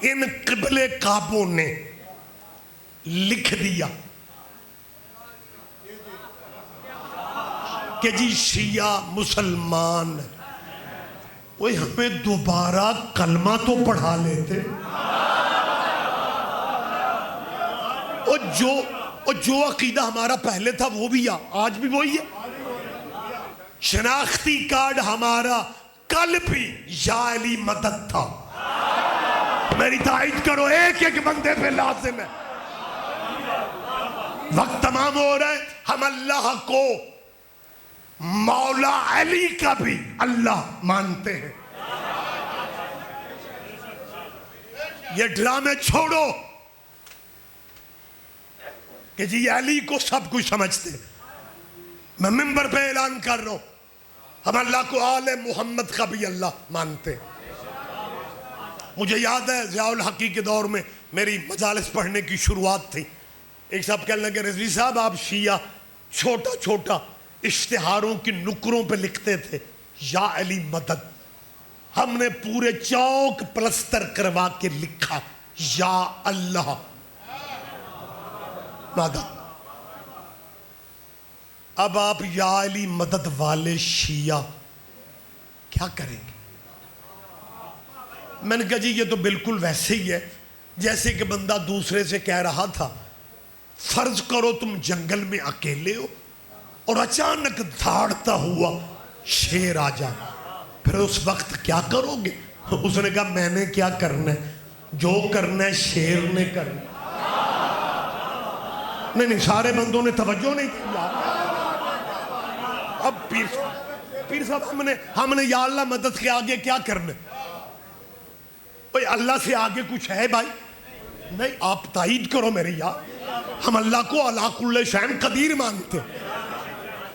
ان قبلے کعبوں نے لکھ دیا کہ جی شیعہ مسلمان. وہ ہمیں دوبارہ کلمہ تو پڑھا لیتے. اور جو عقیدہ ہمارا پہلے تھا وہ بھی آج بھی وہی ہے. شناختی کارڈ ہمارا کل بھی یا علی مدد تھا. میری تائید کرو، ایک ایک بندے پہ لازم ہے. وقت تمام ہو رہا ہے. ہم اللہ کو مولا علی کا بھی اللہ مانتے ہیں. یہ ڈرامے چھوڑو کہ جی علی کو سب کچھ سمجھتے ہیں. میں منبر پہ اعلان کر رہا ہوں ہم اللہ کو آل محمد کا بھی اللہ مانتے ہیں. مجھے یاد ہے ضیاء الحقی کے دور میں میری مجالس پڑھنے کی شروعات تھی. ایک صاحب کہنے لگے رضوی صاحب آپ شیعہ چھوٹا چھوٹا اشتہاروں کی نکروں پہ لکھتے تھے یا علی مدد. ہم نے پورے چوک پلستر کروا کے لکھا یا اللہ مدد. اب آپ یا علی مدد والے شیعہ کیا کریں گے؟ میں نے کہا جی یہ تو بالکل ویسے ہی ہے جیسے کہ بندہ دوسرے سے کہہ رہا تھا فرض کرو تم جنگل میں اکیلے ہو اور اچانک دھاڑتا ہوا شیر آ جائے، پھر اس وقت کیا کرو گے؟ اس نے کہا میں نے کیا کرنا ہے، جو کرنا ہے شیر نے کرنا. نہیں سارے بندوں نے توجہ نہیں کی. اب پیر صاحب ہم نے یا اللہ مدد کے آگے کیا کرنا ہے؟ اللہ سے آگے کچھ ہے بھائی؟ نہیں، آپ تائید کرو میری یار. ہم اللہ کو علی کل شیء قدیر مانتے،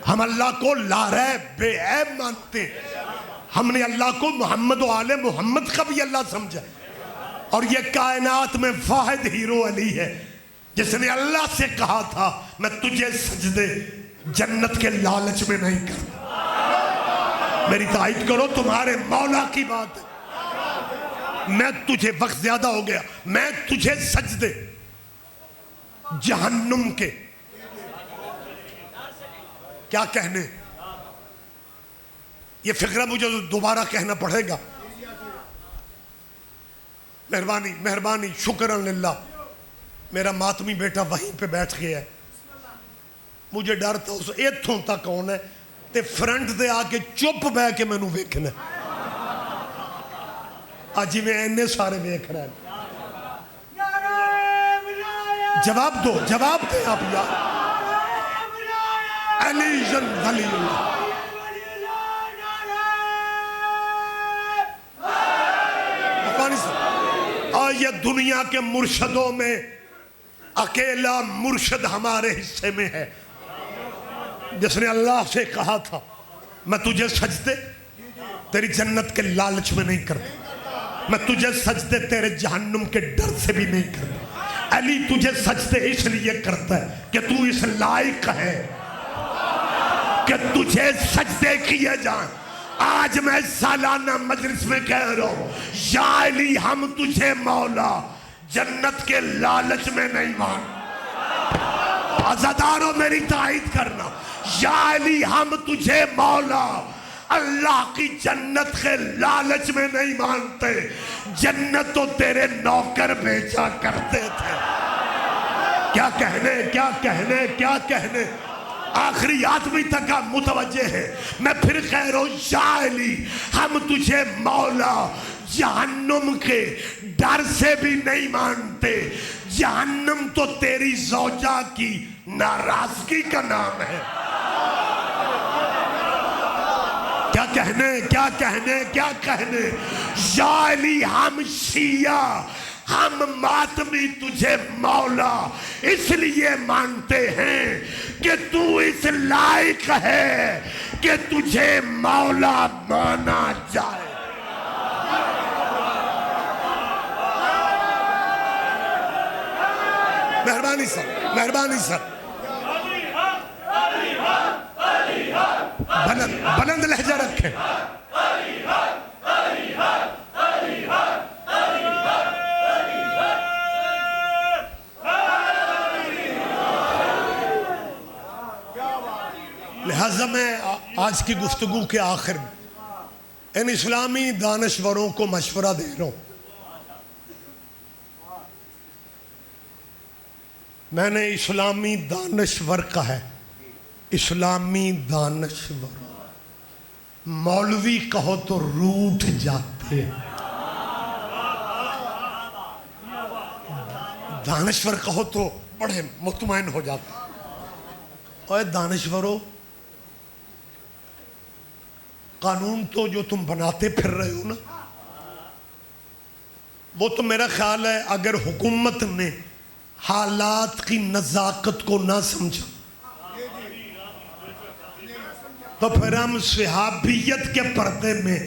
ہم اللہ کو لا ریب بے عیب مانتے. ہم نے اللہ کو محمد و آل محمد کا بھی اللہ سمجھا. اور یہ کائنات میں واحد ہیرو علی ہے جس نے اللہ سے کہا تھا میں تجھے سجدے جنت کے لالچ میں نہیں کرتا. میری تائید کرو، تمہارے مولا کی بات ہے. میں تجھے، وقت زیادہ ہو گیا، میں تجھے سجدے جہنم کے کیا کہنے یہ فقرہ مجھے دوبارہ کہنا پڑے گا. مہربانی مہربانی شکرن للہ. میرا ماتمی بیٹا وہیں پہ بیٹھ گیا ہے. مجھے ڈر تھا اس ایتھوں تک کون ہے تے فرنٹ دے آ کے چپ بہ کے مینوں ویکھنا. اج میں اینے سارے ویکھ رہے ہیں. جواب دو، جواب دیں آپ یار. علی جن ولی اللہ. اور یہ دنیا کے مرشدوں میں اکیلا مرشد ہمارے حصے میں ہے جس نے اللہ سے کہا تھا میں تجھے سجدے تیری جنت کے لالچ میں نہیں کرتا، میں تجھے سجدے تیرے جہنم کے ڈر سے بھی نہیں کرتا. علی تجھے سجدے اس لیے کرتا ہے کہ تو اس لائق ہے کہ تجھے سجدے کیے جائیں. آج میں سالانہ مجلس میں کہہ رہا ہوں یا علی ہم تجھے مولا جنت کے لالچ میں نہیں مان. عزاداروں میری تائید کرنا. یا علی ہم تجھے مولا اللہ کی جنت کے لالچ میں نہیں مانتے. جنت تو تیرے نوکر بیچا کرتے تھے. کیا کہنے کیا کہنے کیا کہنے. آخری آدمی تک آپ متوجہ ہے. میں پھر کہہ رہا ہوں یا علی ہم تجھے مولا جہنم کے ڈر سے بھی نہیں مانتے. جہنم تو تیری زوجہ کی ناراضگی کا نام ہے. کیا کہنے کیا کہنے کیا کہنے. یا علی ہم شیعہ ہم ماتمی تجھے مولا اس لیے مانتے ہیں کہ تو اس لائق ہے کہ تجھے مولا مانا جائے. مہربانی سر مہربانی سر. بلند لہجہ رکھیں. لہذا میں آج کی گفتگو کے آخر میں ان اسلامی دانشوروں کو مشورہ دے رہا ہوں. میں نے اسلامی دانشور کہا ہے. اسلامی دانشور. مولوی کہو تو روٹھ جاتے. دانشور کہو تو بڑے مطمئن ہو جاتے. اور دانشوروں قانون تو جو تم بناتے پھر رہے ہو نا وہ تو میرا خیال ہے اگر حکومت نے حالات کی نزاکت کو نہ سمجھا تو پھر ہم صحابیت کے پردے میں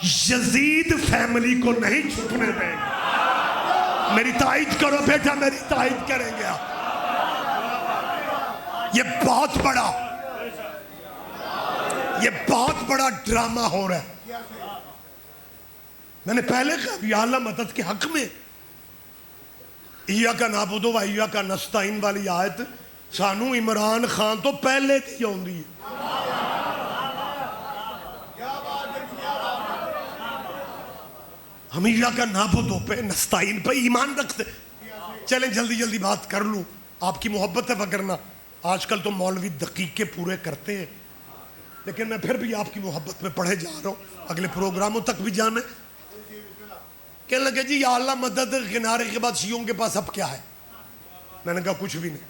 یزید فیملی کو نہیں چھپنے دیں گے. میری تائید کرو بیٹا میری تائید کریں گے آپ. یہ بہت بڑا ڈرامہ ہو رہا ہے. میں نے پہلے کہا یا اللہ مدد کے حق میں ایاکا نعبدو و ایاکا نستعین والی آیت سانو عمران خان تو پہلے تھی ہوندی ہے. ہم ایاکا نعبدو پہ نستعین پہ ایمان رکھتے. چلیں جلدی جلدی بات کر لوں آپ کی محبت ہے. وگرنہ آج کل تو مولوی دقیقے پورے کرتے ہیں لیکن میں پھر بھی آپ کی محبت میں پڑھے جا رہا ہوں. اگلے پروگراموں تک بھی جانا ہے. کہنے لگے جی یا اللہ مدد کنارے کے بعد شیعوں کے پاس اب کیا ہے. میں نے کہا کچھ بھی نہیں.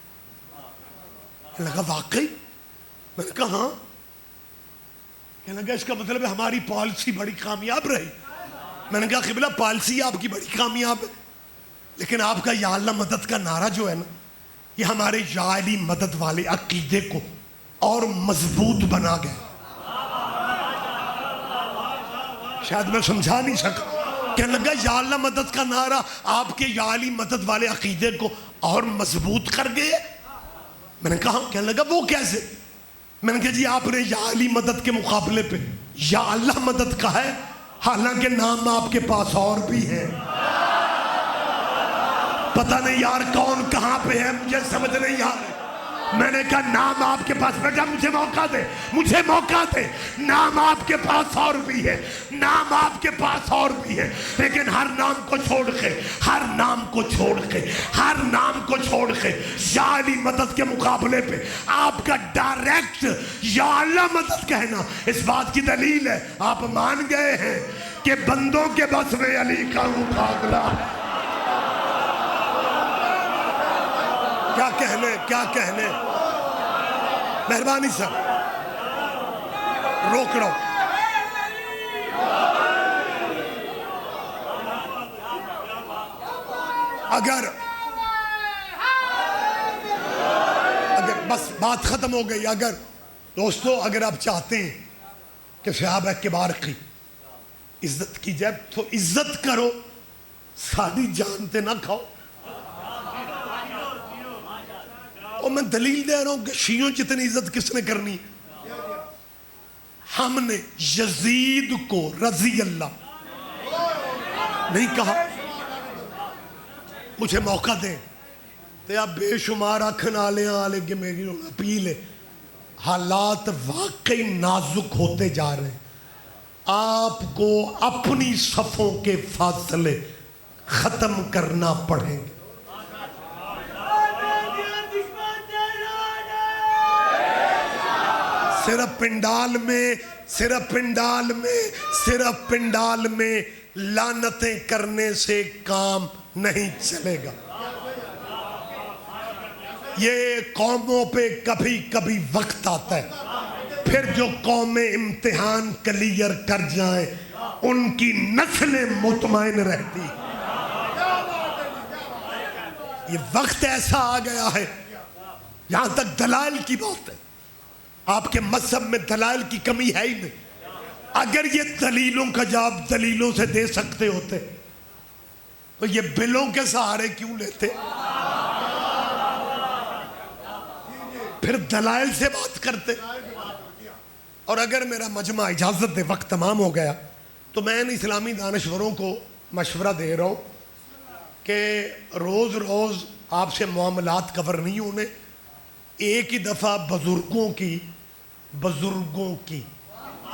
کہنے لگا واقعی. میں نے کہا ہاں. کہنے لگا اس کا مطلب ہے ہماری پالیسی بڑی کامیاب رہی. میں نے کہا قبلہ پالیسی آپ کی بڑی کامیاب ہے لیکن آپ کا یا اللہ مدد کا نعرہ جو ہے نا یہ ہمارے یا علی مدد والے عقیدے کو اور مضبوط بنا گیا. شاید میں سمجھا نہیں سکا. کہنے لگا یا اللہ مدد کا نعرہ آپ کے یا علی مدد والے عقیدے کو اور مضبوط کر گئے. میں نے کہا کہنے لگا وہ کیسے. میں نے کہا جی آپ نے یا علی مدد کے مقابلے پہ یا اللہ مدد کا ہے حالانکہ نام آپ کے پاس اور بھی ہے. پتہ نہیں یار کون کہاں پہ ہے مجھے سمجھ نہیں آ رہی. میں نے کہا نام آپ کے پاس، بیٹا مجھے موقع دے، مجھے موقع دے، نام آپ کے پاس اور بھی ہے، نام آپ کے پاس اور بھی ہے، لیکن ہر نام کو چھوڑ کے، ہر نام کو چھوڑ کے، ہر نام کو چھوڑ کے یا علی مدد کے مقابلے پہ آپ کا ڈائریکٹ یا اللہ مدد کہنا اس بات کی دلیل ہے آپ مان گئے ہیں کہ بندوں کے بس میں علی کا مقابلہ۔ کیا کہنے، کیا کہنے، مہربانی سر روک رہا ہوں۔ اگر بس بات ختم ہو گئی، اگر دوستو اگر آپ چاہتے ہیں کہ صحابہ کبار کی عزت کی جائے تو عزت کرو، ساری جان تے نہ کھاؤ۔ اور میں دلیل دے رہا ہوں کہ شیعوں جتنی عزت کس نے کرنی، ہم نے یزید کو رضی اللہ نہیں کہا۔ مجھے موقع دیں تو آپ بے شمار آنکھن آلے کہ میری اپیل ہے، حالات واقعی نازک ہوتے جا رہے ہیں، آپ کو اپنی صفوں کے فاصلے ختم کرنا پڑیں گے۔ صرف پنڈال میں لعنتیں کرنے سے کام نہیں چلے گا۔ یہ قوموں پہ کبھی کبھی وقت آتا ہے، پھر جو قومیں امتحان کلیئر کر جائیں ان کی نسلیں مطمئن رہتی۔ یہ وقت ایسا آ گیا ہے، یہاں تک دلائل کی بات ہے، آپ کے مذہب میں دلائل کی کمی ہے ہی نہیں۔ اگر یہ دلیلوں کا جواب دلیلوں سے دے سکتے ہوتے تو یہ بلوں کے سہارے کیوں لیتے؟ پھر دلائل سے بات کرتے۔ اور اگر میرا مجمع اجازت دے، وقت تمام ہو گیا، تو میں ان اسلامی دانشوروں کو مشورہ دے رہا ہوں کہ روز روز آپ سے معاملات کور نہیں ہونے، ایک ہی دفعہ بزرگوں کی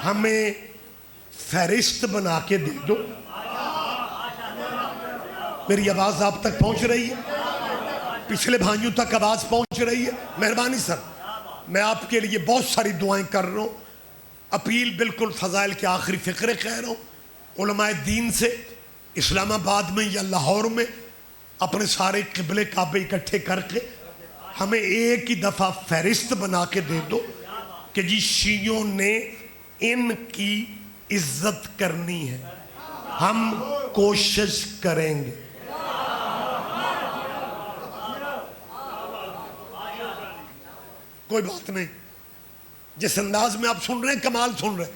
ہمیں فہرست بنا کے دے دو۔ میری آواز آپ تک پہنچ رہی ہے؟ پچھلے بھائیوں تک آواز پہنچ رہی ہے؟ مہربانی سر، میں آپ کے لیے بہت ساری دعائیں کر رہا ہوں، اپیل بالکل فضائل کے آخری فقرے کہہ رہا ہوں۔ علماء دین سے اسلام آباد میں یا لاہور میں اپنے سارے قبلے کعبے اکٹھے کر کے ہمیں ایک ہی دفعہ فہرست بنا کے دے دو کہ جی شیعوں نے ان کی عزت کرنی ہے، ہم کوشش کریں گے۔ کوئی بات نہیں، جس انداز میں آپ سن رہے ہیں کمال سن رہے ہیں۔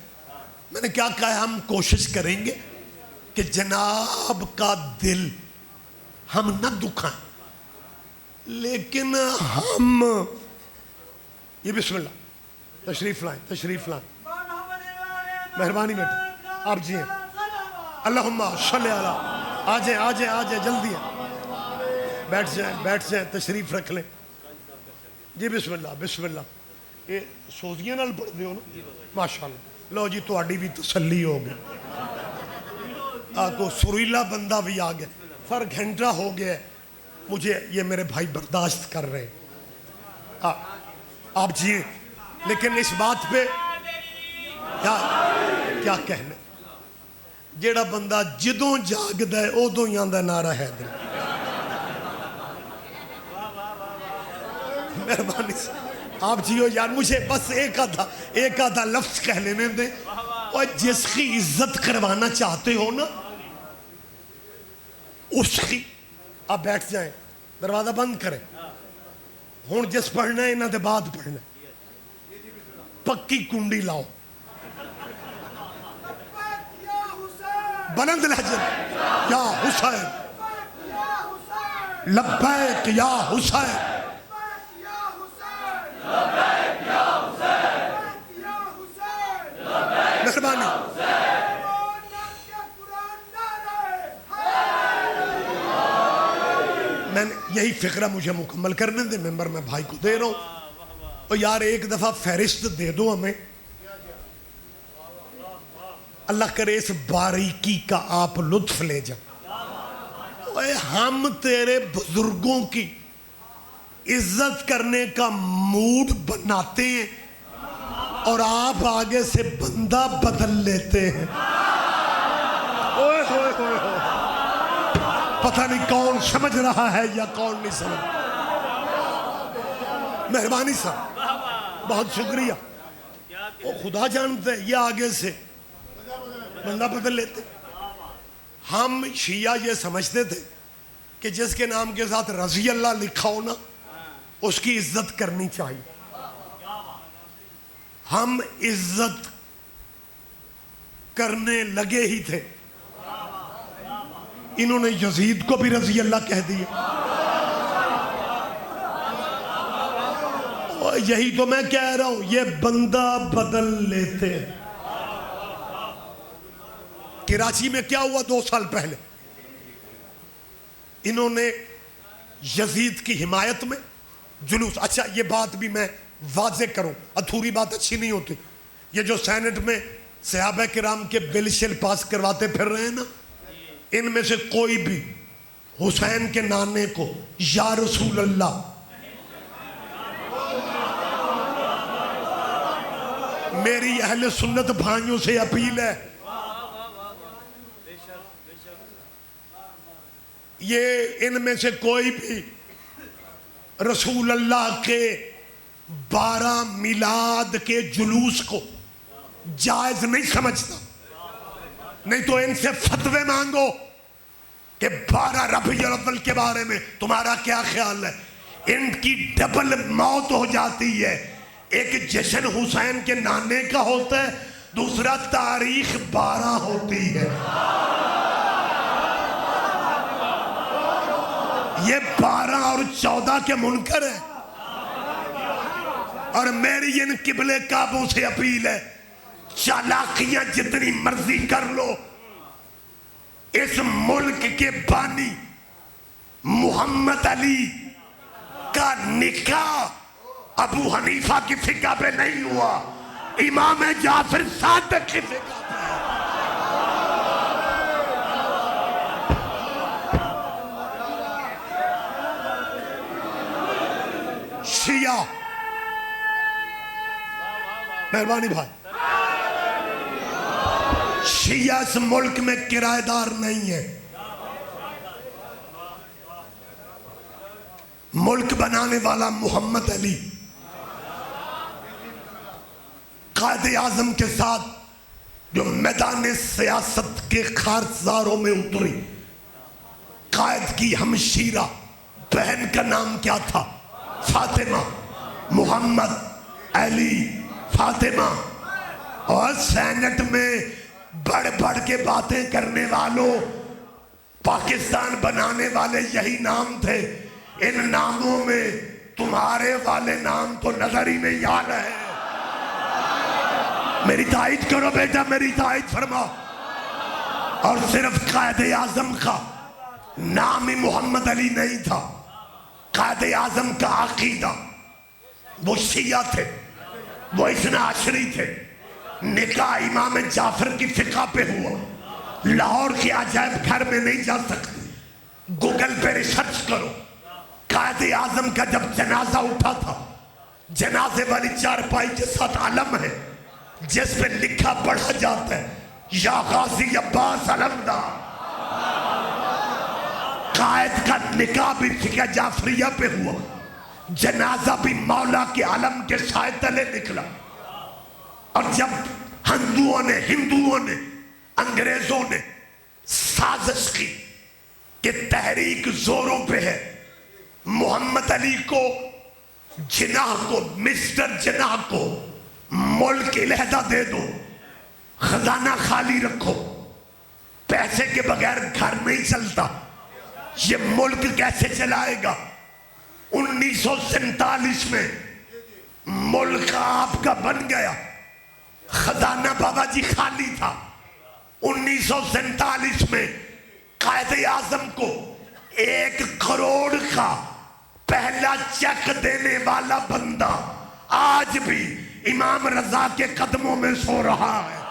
میں نے کیا کہا ہے؟ ہم کوشش کریں گے کہ جناب کا دل ہم نہ دکھائیں، لیکن ہم یہ بسم اللہ تشریف لائیں مہربانی بیٹے آپ جی ہیں، اللہم صلی علی، آ جائیں جلدی ہیں، بیٹھ جائیں تشریف رکھ لیں جی۔ بسم اللہ یہ سوزیاں نال پڑھ دیو نا، ماشاءاللہ، لو جی تہاڈی بھی تسلی ہو گئی، کو سریلا بندہ بھی آ گیا، سر گھنٹہ ہو گیا ہے، مجھے یہ میرے بھائی برداشت کر رہے ہیں، آپ جی، لیکن اس بات پہ کیا کہنے، جیڑا بندہ جدوں جاگدا ہے ادوں ہی آندا نعرہ حیدر۔ مہربانی سے آپ جیو یار، مجھے بس ایک آدھا لفظ کہہ لینے دیں، اور جس کی عزت کروانا چاہتے ہو نا اس کی آپ بیٹھ جائیں، دروازہ بند کریں، ہون جس پڑھنا ہے انہاں دے بعد پڑھنا ہے، پکی کنڈی لاؤ، بلند لہجے یا حسین، لبیک یا حسین، مہربانی میں نے یہی فقرہ مجھے مکمل کرنے دے، ممبر میں بھائی کو دے رہا ہوں، اور یار ایک دفعہ فہرست دے دو ہمیں، اللہ کرے اس باریکی کا آپ لطف لے جائیں۔ اے ہم تیرے بزرگوں کی عزت کرنے کا موڈ بناتے ہیں اور آپ آگے سے بندہ بدل لیتے ہیں۔ اوئے ہوئے ہوئے ہوئے، پتہ نہیں کون سمجھ رہا ہے یا کون نہیں سمجھ۔ مہربانی صاحب، بہت شکریہ۔ وہ خدا جانتے ہیں یہ آگے سے بندہ بدل لیتے۔ ہم شیعہ یہ سمجھتے تھے کہ جس کے نام کے ساتھ رضی اللہ لکھا ہو نا اس کی عزت کرنی چاہیے۔ ہم عزت کرنے لگے ہی تھے، انہوں نے یزید کو بھی رضی اللہ کہہ دیا۔ اور یہی تو میں کہہ رہا ہوں، یہ بندہ بدل لیتے ہیں۔ کراچی میں کیا ہوا 2 سال پہلے؟ انہوں نے یزید کی حمایت میں جلوس، اچھا یہ بات بھی میں واضح کروں، ادھوری بات اچھی نہیں ہوتی، یہ جو سینٹ میں صحابہ کرام کے بل شل پاس کرواتے پھر رہے ہیں نا، ان میں سے کوئی بھی حسین کے نانے کو یا رسول اللہ میری اہل سنت بھائیوں سے اپیل ہے، یہ ان میں سے کوئی بھی رسول اللہ کے 12 میلاد کے جلوس کو جائز نہیں سمجھتا، نہیں تو ان سے فتوے مانگو کہ 12 ربیع الاول کے بارے میں تمہارا کیا خیال ہے۔ ان کی ڈبل موت ہو جاتی ہے، ایک جشن حسین کے نانے کا ہوتا ہے، دوسرا تاریخ 12 ہوتی ہے۔ یہ 12 اور 14 کے منکر ہیں، اور میری ان قبلے کعبوں سے اپیل ہے، چالاکیاں جتنی مرضی کر لو، اس ملک کے بانی محمد علی کا نکاح ابو حنیفہ کی فقہ پہ نہیں ہوا، امام جعفر صادق کی فقہ پہ ہے۔ شیعہ، مہربانی بھائی، شیعہ اس ملک میں کرایہ دار نہیں ہے، ملک بنانے والا محمد علی قائد اعظم کے ساتھ جو میدان سیاست کے خارزاروں میں اتری، قائد کی ہمشیرہ بہن کا نام کیا تھا؟ فاطمہ، محمد علی فاطمہ، اور سینٹ میں بڑھ بڑھ کے باتیں کرنے والوں، پاکستان بنانے والے یہی نام تھے۔ ان ناموں میں تمہارے والے نام تو نظر ہی نہیں آ رہے ہیں۔ میری تائید کرو بیٹا، میری تائید فرماؤ۔ اور صرف قائد اعظم کا نام ہی محمد علی نہیں تھا، قائد اعظم کا عقیدہ، وہ شیعہ تھے، وہ اثنا عشری تھے، نکاح امام جعفر کی فقہ پہ ہوا۔ لاہور کے عجائب گھر میں نہیں جا سکتے، گوگل پہ ریسرچ کرو۔ قائد اعظم کا جب جنازہ اٹھا تھا، جنازے والی چارپائی کے ساتھ علم ہے جس پہ لکھا پڑھا جاتا ہے یا غازی عباس علمدار۔ قائد کا نکاح بھی فقہ جعفریہ پہ ہوا، جنازہ بھی مولا کے علم کے سائے تلے نکلا۔ اور جب ہندوؤں نے انگریزوں نے سازش کی کہ تحریک زوروں پہ ہے، محمد علی کو جناح کو، مسٹر جناح کو ملک علیحدہ دے دو، خزانہ خالی رکھو، پیسے کے بغیر گھر نہیں چلتا، یہ ملک کیسے چلائے گا؟ 1947 میں ملک آپ کا بن گیا، خزانہ بابا جی خالی تھا۔ 1947 میں قائد اعظم کو 1 کروڑ کا پہلا چیک دینے والا بندہ آج بھی امام رضا کے قدموں میں سو رہا ہے.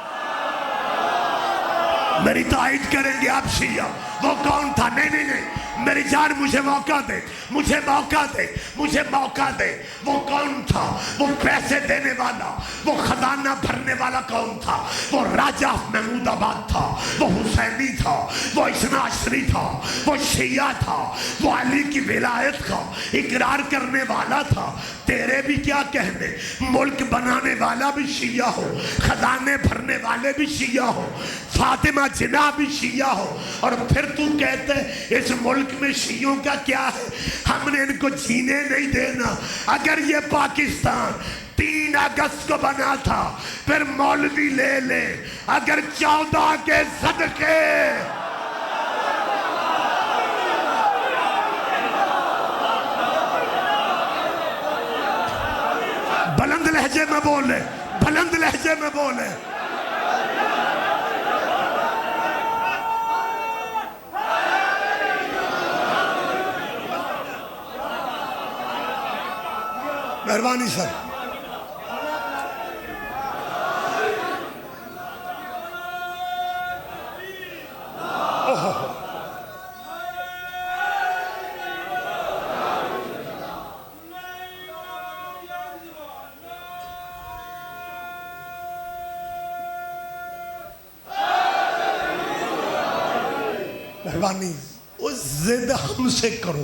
میری تائید کریں گے آپ شیعہ. وہ کون تھا؟ نہیں میری جان مجھے موقع دے، مجھے موقع دے، مجھے موقع دے. وہ کون تھا؟ وہ پیسے دینے والا، وہ خزانہ بھرنے والا کون تھا؟ وہ راجہ محمود آباد تھا، وہ حسینی تھا، وہ اثنا عشری تھا، وہ شیعہ تھا، وہ علی کی ولایت کا اقرار کرنے والا تھا. تیرے بھی کیا کہنے، ملک بنانے والا بھی شیعہ ہو، خزانے بھرنے والے بھی شیعہ ہو، فاطمہ جناح بھی شیعہ ہو، اور پھر تو کہتے اس ملک میں شیعوں کا کیا ہے؟ ہم نے ان کو جینے نہیں دینا. اگر یہ پاکستان 3 اگست کو بنا تھا پھر مولوی لے لے، اگر 14 کے صدقے بلند لہجے میں بولے، بلند لہجے میں بولے. مہربانی سر. مہربانی اس ضد ہم سے کرو.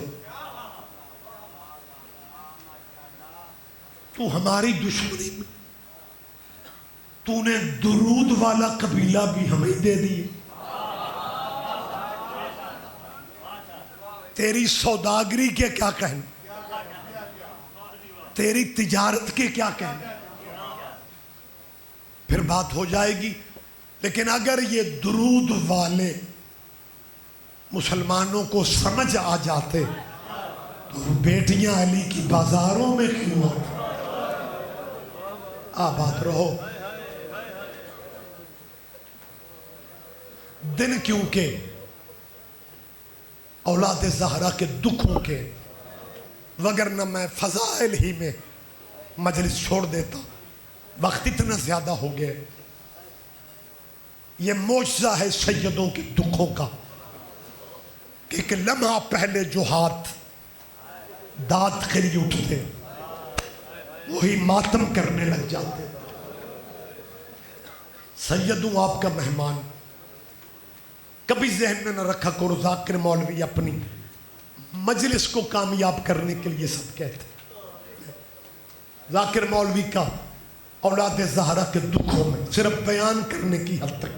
تو ہماری دشمنی میں تو نے درود والا قبیلہ بھی ہمیں دے دیے. تیری سوداگری کے کیا کہنے، تیری تجارت کے کیا کہنے، پھر بات ہو جائے گی. لیکن اگر یہ درود والے مسلمانوں کو سمجھ آ جاتے تو بیٹیاں علی کی بازاروں میں کیوں آتی؟ آباد رہو. دن کیونکہ اولاد زہرا کے دکھوں کے، وگرنہ میں فضائل ہی میں مجلس چھوڑ دیتا. وقت اتنا زیادہ ہو گیا. یہ معجزہ ہے سیدوں کے دکھوں کا کہ ایک لمحہ پہلے جو ہاتھ داد کے لیے اٹھتے وہی ماتم کرنے لگ جاتے. سیدوں آپ کا مہمان. کبھی ذہن میں نہ رکھا کرو ذاکر مولوی اپنی مجلس کو کامیاب کرنے کے لیے سب کہتے. ذاکر مولوی کا اولاد زہرا کے دکھوں میں صرف بیان کرنے کی حد تک،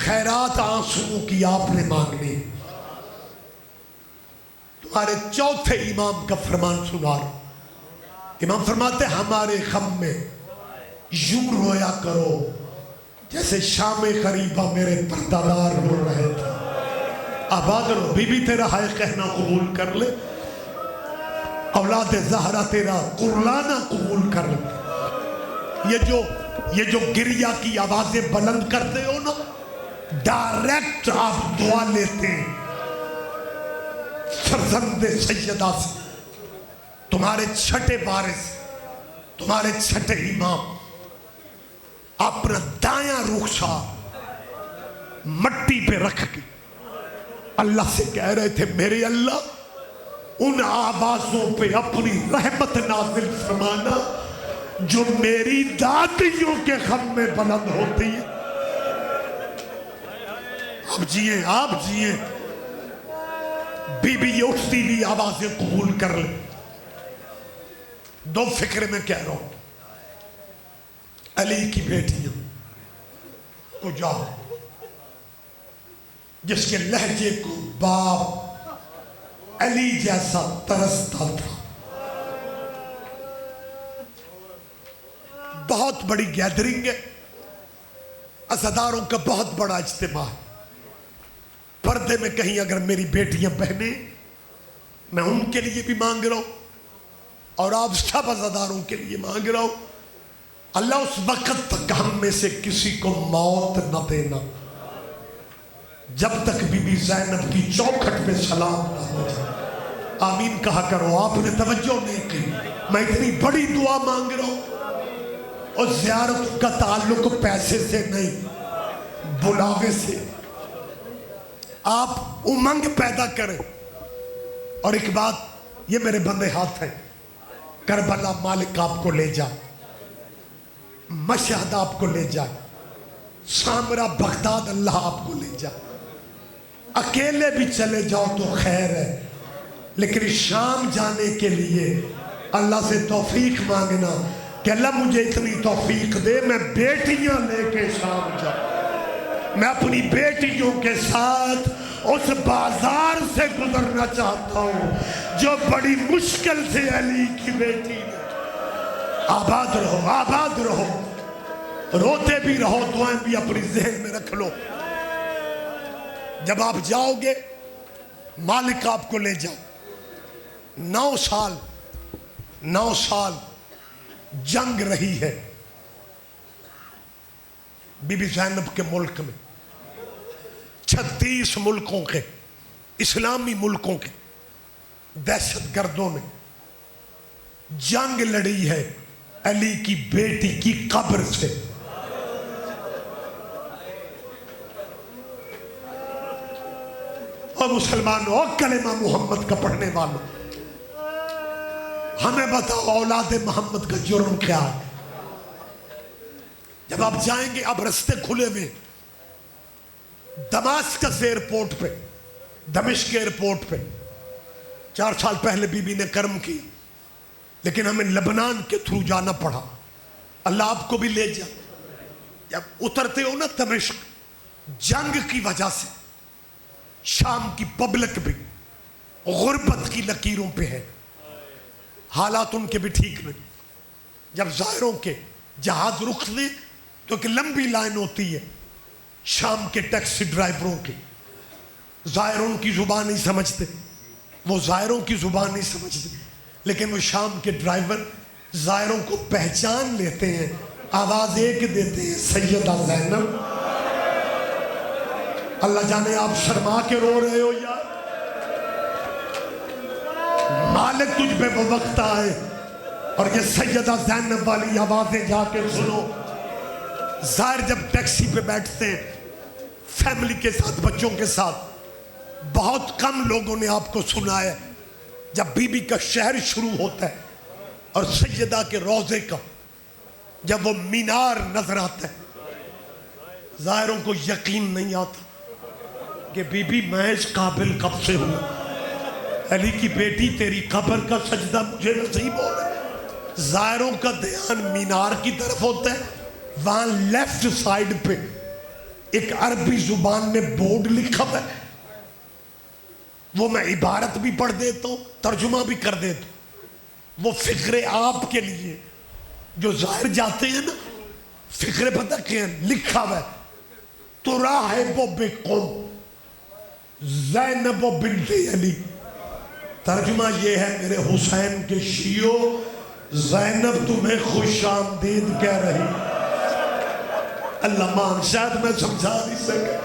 خیرات آنسوؤں کی آپ نے مانگنی. تمہارے چوتھے امام کا فرمان سنا رہا. امام فرماتے ہمارے غم میں یوں رویا کرو جیسے شام غریبہ میرے پردادار رو رہے تھے. آباد رہو. بی بی تیرا ہائے کہنا قبول کر لے، اولاد زہرا تیرا قرلانا قبول کر لے. یہ جو گریہ کی آوازیں بلند کرتے ہو نا، ڈائریکٹ آپ دعا لیتے ہیں فرزند سیدہ سے. تمہارے چھٹے وارث، تمہارے چھٹے امام اپنا دایاں رخسار مٹی پہ رکھ کے اللہ سے کہہ رہے تھے میرے اللہ ان آوازوں پہ اپنی رحمت نازل فرمانا جو میری دادیوں کے غم میں بلند ہوتی ہے. آپ جیئے، آپ جیئے. بی بی یہ اٹھتی بھی آوازیں قبول کر لیں. دو فکر میں کہہ رہا ہوں. علی کی بیٹیاں کو جاؤ جس کے لہجے کو باپ علی جیسا ترستا تھا. بہت بڑی گیدرنگ ہے، عزاداروں کا بہت بڑا اجتماع ہے. پردے میں کہیں اگر میری بیٹیاں بہنیں، میں ان کے لیے بھی مانگ رہا ہوں اور آپ سب عزاداروں کے لیے مانگ رہا ہوں. اللہ اس وقت تک ہم میں سے کسی کو موت نہ دینا جب تک بی بی زینب کی چوکھٹ پہ سلام نہ ہو جائے. آمین کہا کرو. آپ نے توجہ نہیں کی. میں اتنی بڑی دعا مانگ رہا ہوں، اور زیارت کا تعلق پیسے سے نہیں، بلاوے سے. آپ امنگ پیدا کریں. اور ایک بات، یہ میرے بندے ہاتھ ہیں، کربلا مالک آپ کو لے جائے، مشہد آپ کو لے جائے، سامرا بغداد اللہ آپ کو لے جائے. اکیلے بھی چلے جاؤ تو خیر ہے، لیکن شام جانے کے لیے اللہ سے توفیق مانگنا کہ اللہ مجھے اتنی توفیق دے میں بیٹیاں لے کے شام جاؤں، میں اپنی بیٹیوں کے ساتھ اس بازار سے گزرنا چاہتا ہوں جو بڑی مشکل سے علی کی بیٹی نے. آباد رہو، آباد رہو، روتے بھی رہو، دعائیں بھی اپنی ذہن میں رکھ لو. جب آپ جاؤ گے مالک آپ کو لے جاؤ. 9 سال جنگ رہی ہے بی بی زینب کے ملک میں. 36 ملکوں کے، اسلامی ملکوں کے دہشت گردوں نے جنگ لڑی ہے علی کی بیٹی کی قبر سے. اور مسلمانوں اور کلمہ محمد کا پڑھنے والوں، ہمیں بتاؤ اولاد محمد کا جرم کیا ہے؟ جب آپ جائیں گے، اب رستے کھلے ہوئے دماسکس ایئرپورٹ پہ، دمشق ایئرپورٹ پہ 4 سال پہلے بی بی نے کرم کی، لیکن ہمیں لبنان کے تھرو جانا پڑا. اللہ آپ کو بھی لے جا. جب اترتے ہو نا دمشق، جنگ کی وجہ سے شام کی پبلک بھی غربت کی لکیروں پہ ہے، حالات ان کے بھی ٹھیک نہیں. جب زائروں کے جہاز رکتے تو ایک لمبی لائن ہوتی ہے شام کے ٹیکسی ڈرائیوروں کی. زائروں کی زبان نہیں سمجھتے، وہ زائروں کی زبان نہیں سمجھتے، لیکن وہ شام کے ڈرائیور زائروں کو پہچان لیتے ہیں، آواز ایک دیتے ہیں، سیدہ زینب. اللہ جانے آپ شرما کے رو رہے ہو یار. مالک تجھ پہ وہ وقت آئے اور یہ سیدہ زینب والی آوازیں جا کے سنو. زائر جب ٹیکسی پہ بیٹھتے ہیں فیملی کے ساتھ، بچوں کے ساتھ، بہت کم لوگوں نے آپ کو سنا ہے جب بی بی کا شہر شروع ہوتا ہے اور سیدہ کے روضے کا جب وہ مینار نظر آتا ہے، زائروں کو یقین نہیں آتا کہ بی بی میں اس قابل کب سے ہوں. علی کی بیٹی تیری قبر کا سجدہ مجھے نصیب ہو رہا ہے. زائروں کا دھیان مینار کی طرف ہوتا ہے. وہاں لیفٹ سائیڈ پہ ایک عربی زبان میں بورڈ لکھا ہے، وہ میں عبارت بھی پڑھ دیتا ہوں، ترجمہ بھی کر دیتا ہوں. وہ فکر آپ کے لیے جو ظاہر جاتے ہیں نا، فکر پتہ کیا لکھا ہے، تراحب بکم زینب بنت علی. ترجمہ یہ ہے، میرے حسین کے شیعو، زینب تمہیں خوش آمدید کہہ رہی. اللہ مان، شاید میں سمجھا نہیں سکا،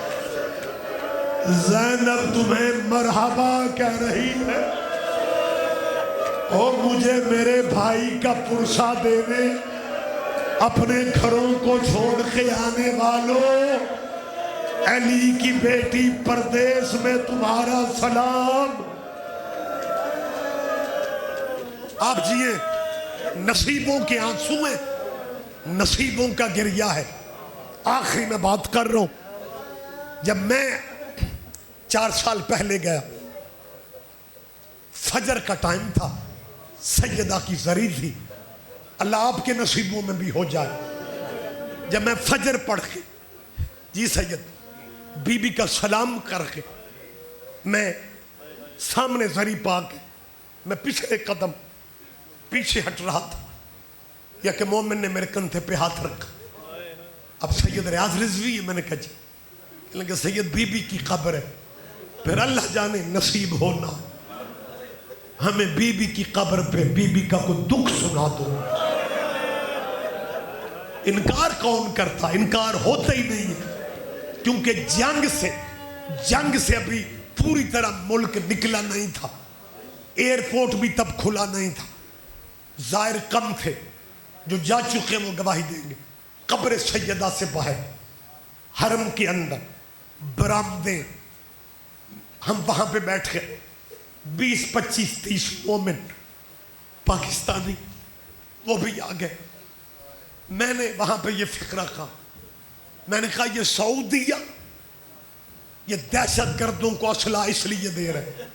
زینب تمہیں مرحبا کہہ رہی ہے. اور مجھے میرے بھائی کا پرسہ دینے، اپنے گھروں کو چھوڑ کے آنے والوں، علی کی بیٹی پردیس میں تمہارا سلام. آپ جیے، نصیبوں کے آنسو ہیں، نصیبوں کا گریہ ہے. آخری میں بات کر رہا ہوں، جب میں 4 سال پہلے گیا، فجر کا ٹائم تھا، سیدہ کی زری تھی، اللہ آپ کے نصیبوں میں بھی ہو جائے. جب میں فجر پڑھ کے جی سید بی بی کا سلام کر کے میں سامنے زری پا کے میں پچھلے قدم پیچھے ہٹ رہا تھا، یا کہ مومن نے میرے کندھے پہ ہاتھ رکھا. اب سید ریاض رضوی ہے، میں نے کہا جی، کہ سید بی بی کی قبر ہے. پھر اللہ جانے نصیب ہونا ہمیں بی بی کی قبر پہ بی بی کا کوئی دکھ سنا دو. انکار کون کرتا؟ انکار ہوتا ہی نہیں ہے، کیونکہ جنگ سے ابھی پوری طرح ملک نکلا نہیں تھا، ایئرپورٹ بھی تب کھلا نہیں تھا. زائر کم تھے، جو جا چکے وہ گواہی دیں گے۔ قبر سیدہ سے باہر حرم کے اندر برآمدیں، ہم وہاں پہ بیٹھ گئے، 20 25 30 مومن پاکستانی وہ بھی آ گئے۔ میں نے وہاں پہ یہ فکرہ کہا، میں نے کہا یہ سعودیہ یہ دہشت گردوں کو اسلحہ اس لیے دے رہے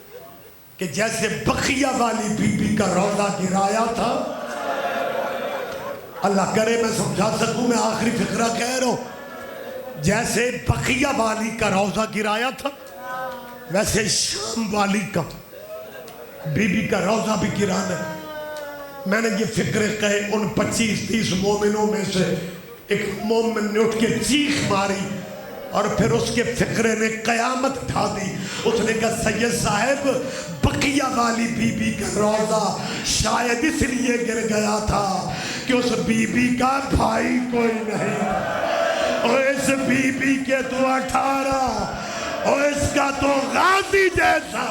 کہ جیسے بقیہ والی بی بی کا روزہ گرایا تھا، اللہ کرے میں سمجھا سکوں، میں آخری فکرہ کہہ رہا ہوں، جیسے بقیہ والی کا روزہ گرایا تھا ویسے شام والی کا بی بی کا روزہ بھی گرانا ہے۔ میں نے یہ فکرے کہے، ان 25 30 مومنوں میں سے ایک مومن نے اٹھ کے چیخ ماری اور پھر اس کے فکرے نے قیامت اٹھا دی۔ اس نے کہا سید صاحب بقیہ والی بی بی کا روزہ شاید اس لیے گر گیا تھا کہ اس بی بی کا بھائی کوئی نہیں، اور اس بی بی کے تو 18 اور اس کا تو غازی جیسا